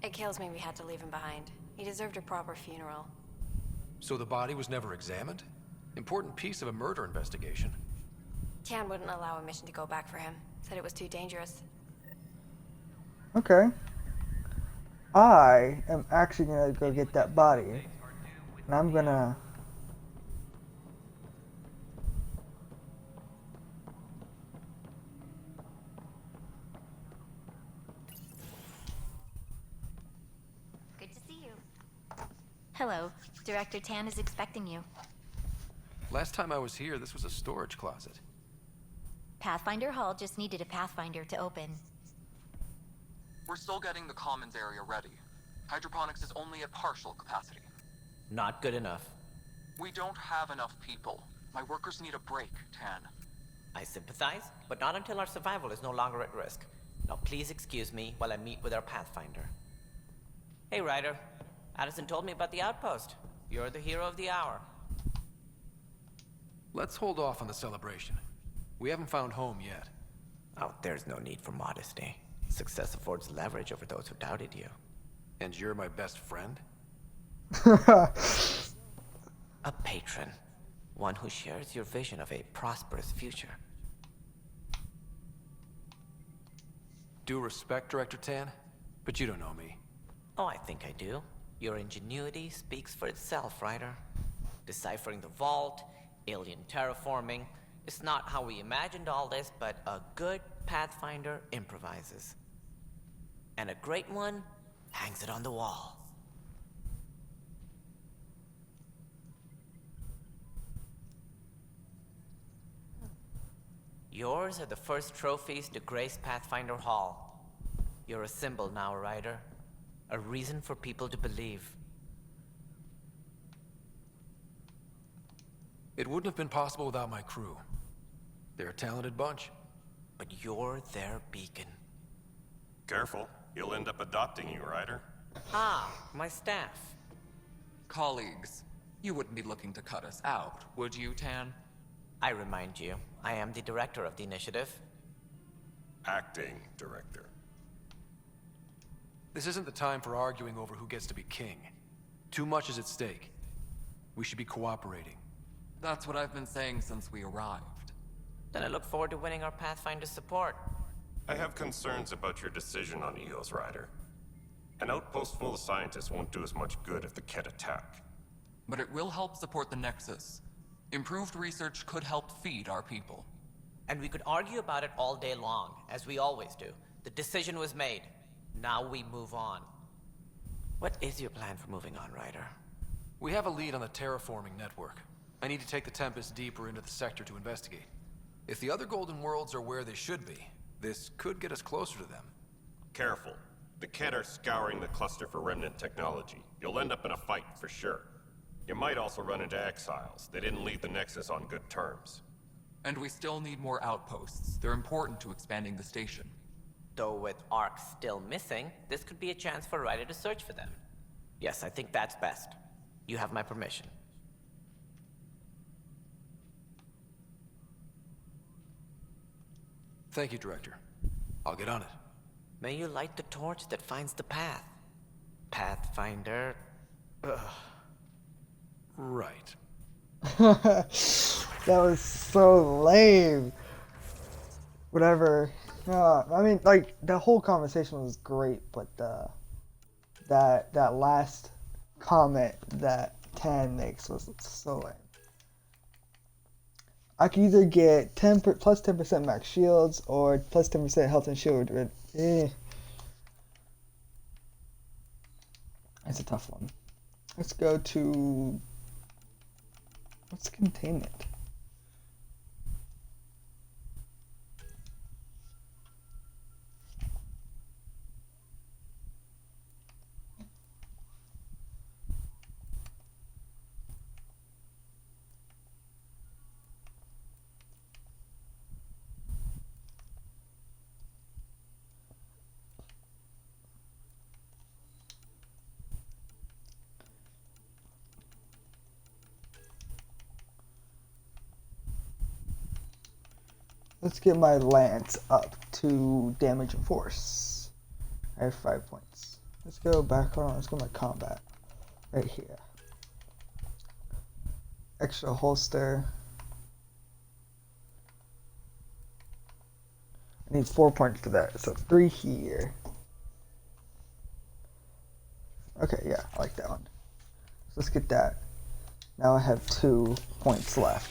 It kills me we had to leave him behind. He deserved a proper funeral. So the body was never examined? Important piece of a murder investigation. Tan wouldn't allow a mission to go back for him. Said it was too dangerous. Okay. I am actually gonna go get that body. And I'm gonna... Good to see you. Hello. Director Tan is expecting you. Last time I was here, this was a storage closet. Pathfinder Hall just needed a Pathfinder to open. We're still getting the commons area ready. Hydroponics is only at partial capacity. Not good enough. We don't have enough people. My workers need a break, Tan. I sympathize, but not until our survival is no longer at risk. Now please excuse me while I meet with our Pathfinder. Hey, Ryder. Addison told me about the outpost. You're the hero of the hour. Let's hold off on the celebration. We haven't found home yet. Oh, there's no need for modesty. Success affords leverage over those who doubted you. And you're my best friend? A patron. One who shares your vision of a prosperous future. Due respect, Director Tan, but you don't know me. Oh, I think I do. Your ingenuity speaks for itself, Ryder. Deciphering the vault, alien terraforming. It's not how we imagined all this, but a good Pathfinder improvises. And a great one hangs it on the wall. Yours are the first trophies to grace Pathfinder Hall. You're a symbol now, Ryder. A reason for people to believe. It wouldn't have been possible without my crew. They're a talented bunch. But you're their beacon. Careful, he'll end up adopting you, Ryder. Ah, my staff. Colleagues, you wouldn't be looking to cut us out, would you, Tan? I remind you, I am the director of the initiative. Acting director. This isn't the time for arguing over who gets to be king. Too much is at stake. We should be cooperating. That's what I've been saying since we arrived. Then I look forward to winning our Pathfinder support. I have concerns about your decision on Eos, Ryder. An outpost full of scientists won't do as much good if they can't attack. But it will help support the Nexus. Improved research could help feed our people. And we could argue about it all day long, as we always do. The decision was made. Now we move on. What is your plan for moving on, Ryder? We have a lead on the terraforming network. I need to take the Tempest deeper into the sector to investigate. If the other Golden Worlds are where they should be, this could get us closer to them. Careful. The Kett are scouring the cluster for remnant technology. You'll end up in a fight for sure. You might also run into exiles. They didn't leave the Nexus on good terms. And we still need more outposts. They're important to expanding the station. Though with Ark still missing, this could be a chance for Ryder to search for them. Yes, I think that's best. You have my permission. Thank you, Director. I'll get on it. May you light the torch that finds the path. Pathfinder... Ugh. Right. That was so lame. Whatever. I mean, like, the whole conversation was great, but that last comment that Tan makes was so lame. I can either get plus 10% max shields or plus 10% health and shield. It's a tough one. Let's go to... What's containment? Let's get my lance up to damage and force. I have 5 points. Let's go back on. Let's go my combat. right here. Extra holster. I need 4 points for that, so 3 here. Okay, yeah, I like that one. So let's get that. Now I have 2 points left.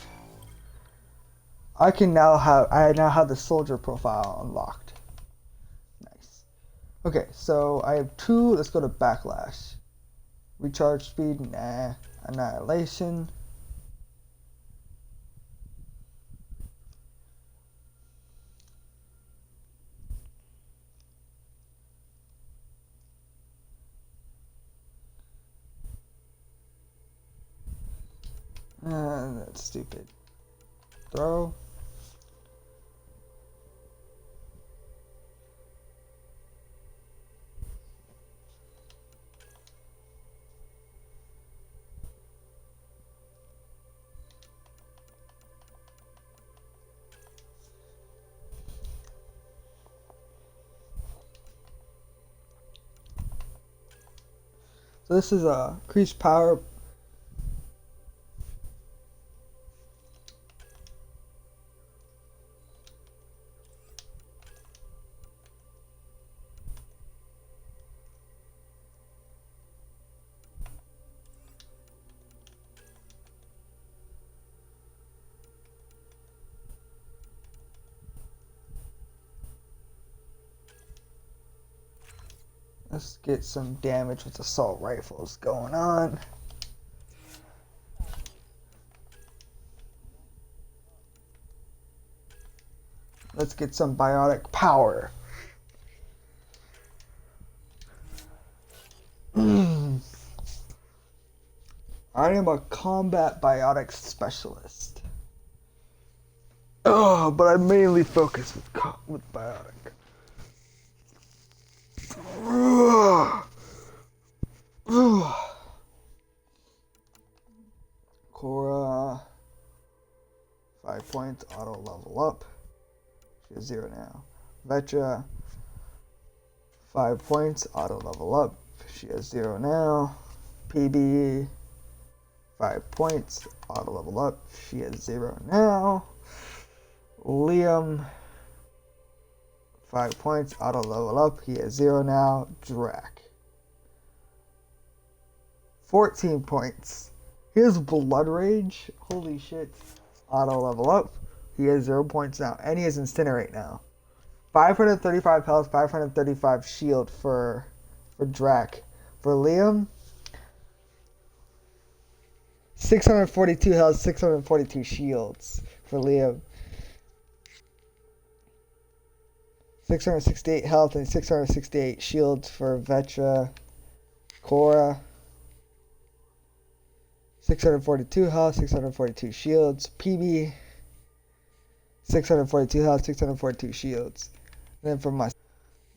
I now have the soldier profile unlocked. Nice. Okay, so I have 2. Let's go to backlash. Recharge speed, nah. Annihilation. That's stupid. Throw. So this is a increased power. Let's get some damage with assault rifles going on. Let's get some biotic power. I am a combat biotic specialist. Oh, but I mainly focus with biotic. Cora, 5 points, auto level up. She has 0 now. Vetra, 5 points, auto level up. She has 0 now. PB, 5 points, auto level up. She has 0 now. Liam, 5 points, auto level up. He has 0 now. Drac, 14 points. He has Blood Rage. Holy shit. Auto level up. He has 0 points now. And he has Incinerate now. 535 health, 535 shield for Drac. For Liam, 642 health, 642 shields for Liam. 668 health and 668 shields for Vetra. Cora, 642 health, 642 shields. PB, 642 health, 642 shields. And then for my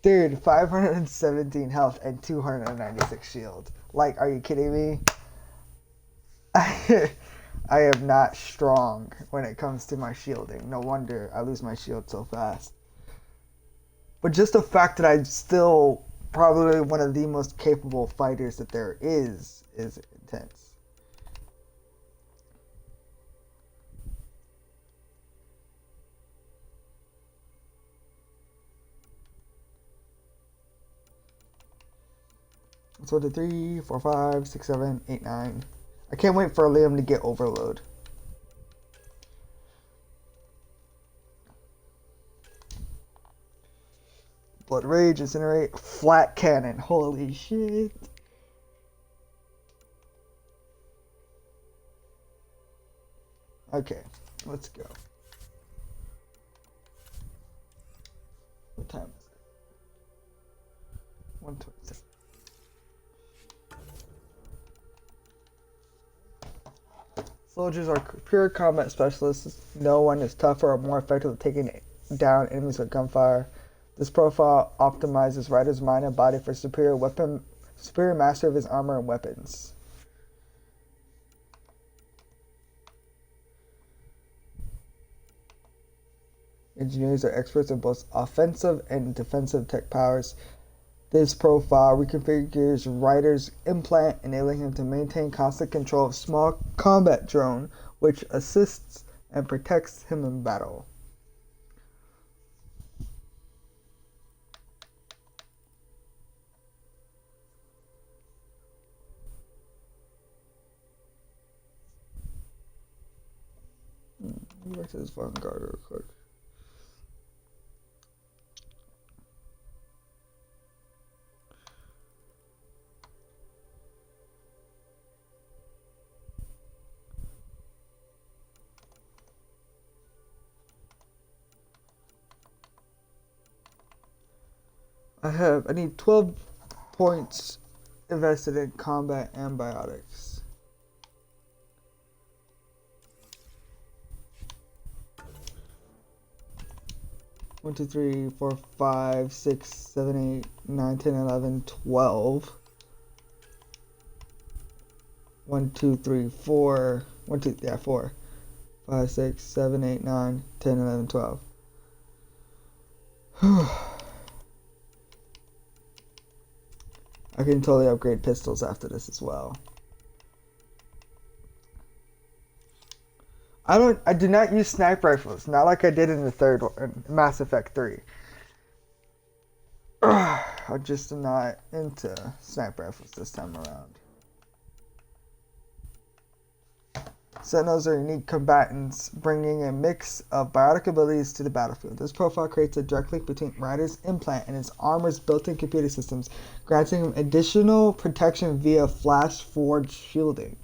dude, 517 health and 296 shields. Like, are you kidding me? I am not strong when it comes to my shielding. No wonder I lose my shield so fast. But just the fact that I'm still probably one of the most capable fighters that there is intense. So the 3, 4, 5, 6, 7, 8, 9. I can't wait for Liam to get overload. Blood Rage, Incinerate, Flat Cannon. Holy shit. Okay, let's go. What time is it? 1:27. Soldiers are pure combat specialists. No one is tougher or more effective at taking down enemies with gunfire. This profile optimizes Ryder's mind and body for superior master of his armor and weapons. Engineers are experts in both offensive and defensive tech powers. This profile reconfigures Ryder's implant, enabling him to maintain constant control of small combat drone, which assists and protects him in battle. Let me back to this Vanguard real quick. I need 12 points invested in combat and biotics. One, two, three, 4, 5, 6, 7, 8, 9, 10, 11, 12. 1, 2, 3, 4. 1, 2, yeah, 4. 5, 6, 7, 8, 9, 10, 11, 12. I can totally upgrade pistols after this as well. I do not use sniper rifles, not like I did in the third one, Mass Effect 3. I just am not into sniper rifles this time around. Sentinels are unique combatants, bringing a mix of biotic abilities to the battlefield. This profile creates a direct link between Ryder's implant and his armor's built-in computer systems, granting him additional protection via flash-forged shielding.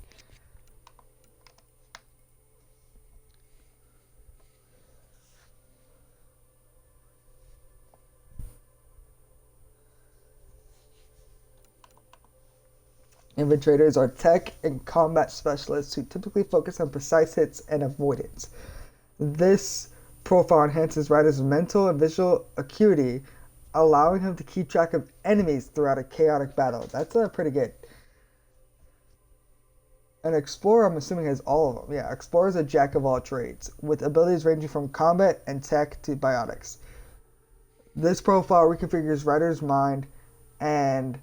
Infiltrators are tech and combat specialists who typically focus on precise hits and avoidance. This profile enhances Ryder's mental and visual acuity, allowing him to keep track of enemies throughout a chaotic battle. That's pretty good. An Explorer, I'm assuming, has all of them. Yeah, Explorer is a jack of all trades, with abilities ranging from combat and tech to biotics. This profile reconfigures Ryder's mind and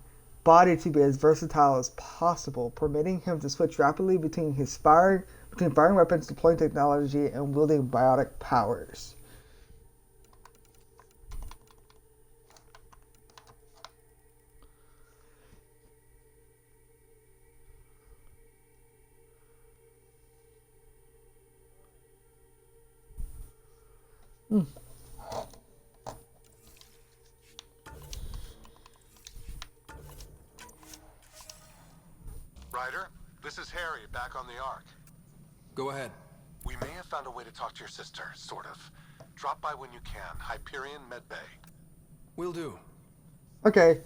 body to be as versatile as possible, permitting him to switch rapidly between firing weapons, deploying technology, and wielding biotic powers. Ryder, this is Harry, back on the Ark. Go ahead. We may have found a way to talk to your sister, sort of. Drop by when you can. Hyperion Medbay. Will do. Okay.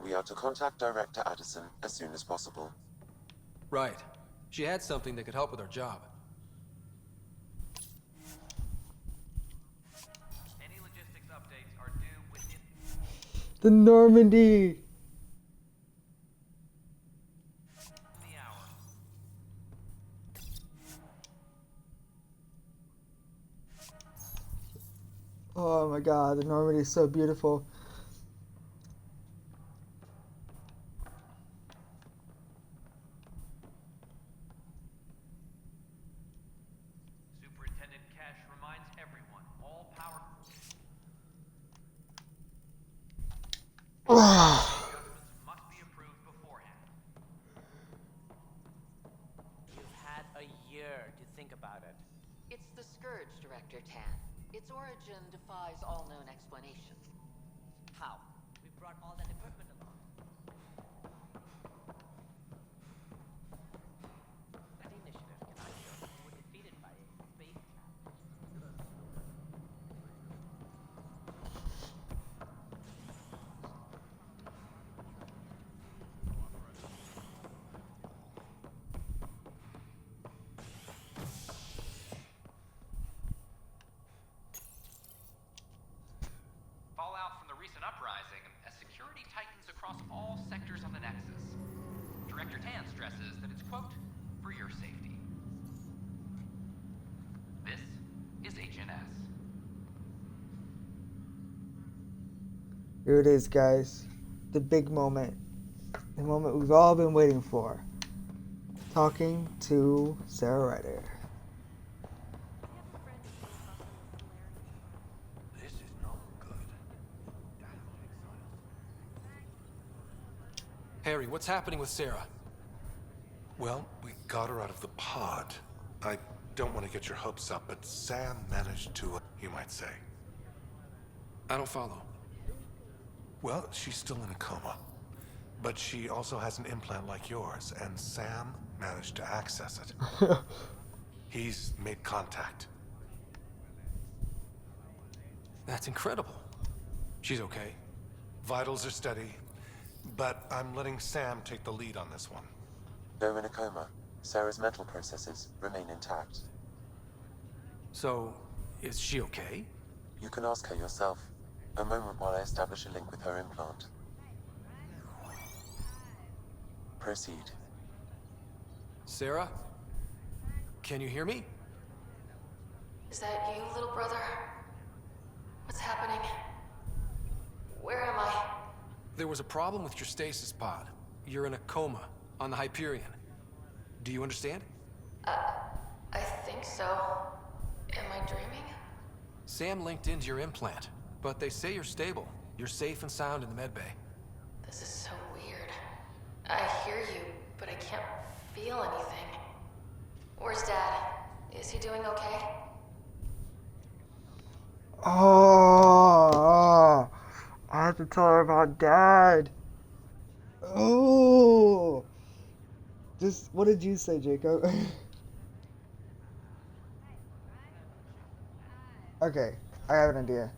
We are to contact Director Addison as soon as possible. Right. She had something that could help with her job. Any logistics updates are due within The Normandy. the hour. Oh my god, the Normandy is so beautiful. Superintendent Cash reminds everyone, all power adjustments must be approved beforehand. You've had a year to think about it. It's the Scourge, Director Tan. Its origin defies all known explanation. How? We brought all that equipment along. That initiative cannot show that we were defeated by a space challenge. Fallout from the recent uprising as security tightens across all sectors on the Nexus. Director Tan stresses that it's, quote, for your safety. This is HNS. Here it is, guys. the big moment. The moment we've all been waiting for. Talking to Sarah Ryder. Harry, what's happening with Sarah? Well, we got her out of the pod. I don't want to get your hopes up, but Sam managed to, you might say. I don't follow. Well, she's still in a coma. But she also has an implant like yours, and Sam managed to access it. He's made contact. That's incredible. She's okay. Vitals are steady, but I'm letting Sam take the lead on this one. Though in a coma, Sarah's mental processes remain intact. So, is she okay? You can ask her yourself. A moment while I establish a link with her implant. Proceed. Sarah? Can you hear me? Is that you, little brother? What's happening? Where am I? There was a problem with your stasis pod. You're in a coma on the Hyperion. Do you understand? I think so. Am I dreaming? Sam linked into your implant, but they say you're stable. You're safe and sound in the medbay. This is so weird. I hear you, but I can't feel anything. Where's Dad? Is he doing okay? Oh, I have to tell her about Dad. Oh, just what did you say, Jacob? Okay, I have an idea.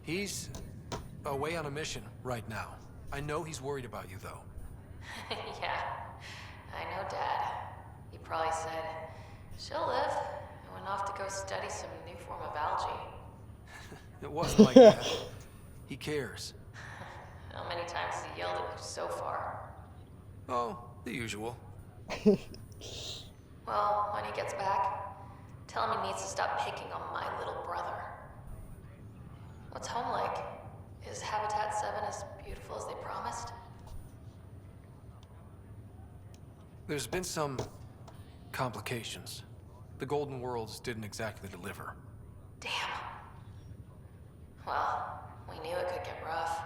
He's away on a mission right now. I know he's worried about you, though. Yeah, I know Dad. He probably said, she'll live, and went off to go study some new form of algae. It wasn't like that. He cares. How many times has he yelled at you so far? Oh, the usual. Well, when he gets back, tell him he needs to stop picking on my little brother. What's home like? Is Habitat 7 as beautiful as they promised? There's been some complications. The Golden Worlds didn't exactly deliver. Damn. Well, we knew it could get rough.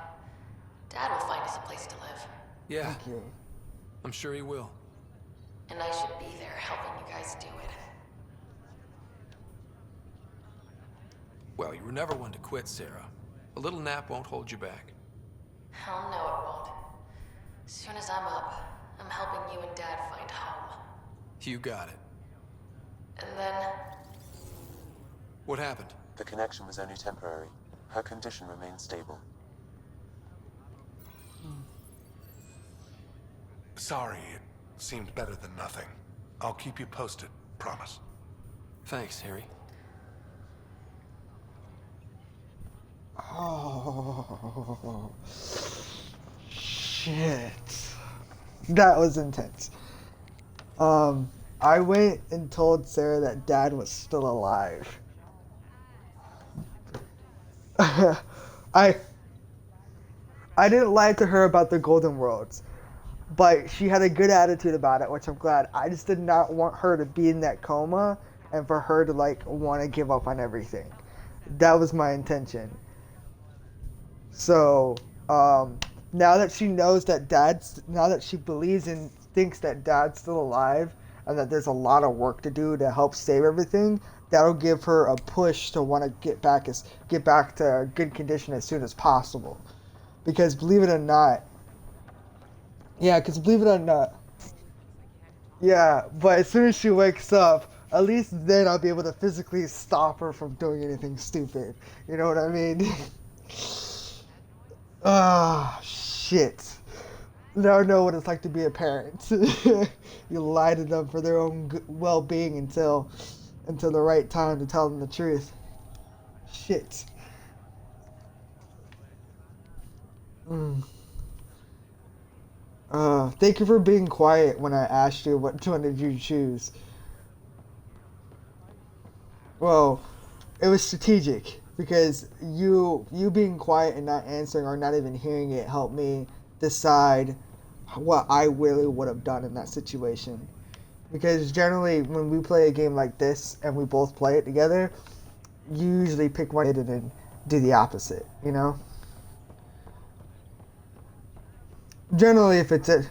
Dad will find us a place to live. Yeah. Thank you. I'm sure he will. And I should be there helping you guys do it. Well, you were never one to quit, Sarah. A little nap won't hold you back. Hell no, it won't. As soon as I'm up, I'm helping you and Dad find home. You got it. And then... What happened? The connection was only temporary. Her condition remains stable. Sorry, it seemed better than nothing. I'll keep you posted, promise. Thanks, Harry. Oh, shit. That was intense. I went and told Sarah that Dad was still alive. I didn't lie to her about the Golden Worlds, but she had a good attitude about it, which I'm glad. I just did not want her to be in that coma and for her to like want to give up on everything. That was my intention. So, now that she knows that now that she believes and thinks that Dad's still alive and that there's a lot of work to do to help save everything, that'll give her a push to want to get back to good condition as soon as possible. Because believe it or not, but as soon as she wakes up, at least then I'll be able to physically stop her from doing anything stupid. You know what I mean? Ah, shit. Now I know what it's like to be a parent. You lie to them for their own well-being until the right time to tell them the truth. Shit. Thank you for being quiet when I asked you what one did you choose. Well, it was strategic. because you being quiet and not answering or not even hearing it helped me decide what I really would have done in that situation. Because generally, when we play a game like this and we both play it together, you usually pick one and do the opposite, you know? Generally, if it's a...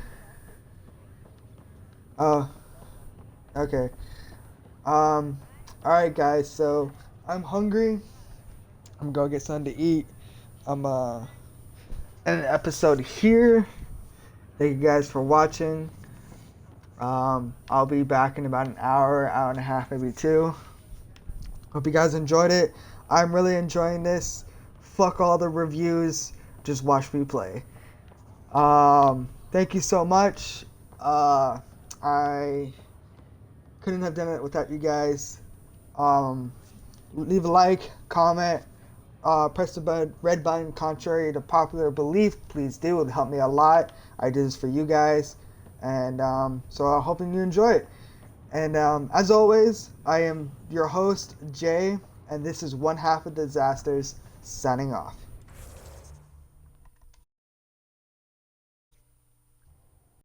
Oh, okay. Alright guys, so I'm hungry. I'm gonna get something to eat. I'm end an episode here. Thank you guys for watching. I'll be back in about an hour and a half, maybe 2. Hope you guys enjoyed it. I'm really enjoying this. Fuck all the reviews. Just watch me play. Thank you so much. I couldn't have done it without you guys. Leave a like, comment, press the red button contrary to popular belief. Please do. It would help me a lot. I do this for you guys. And so I'm hoping you enjoy it. And as always, I am your host, Jay, and this is One Half of Disasters, signing off.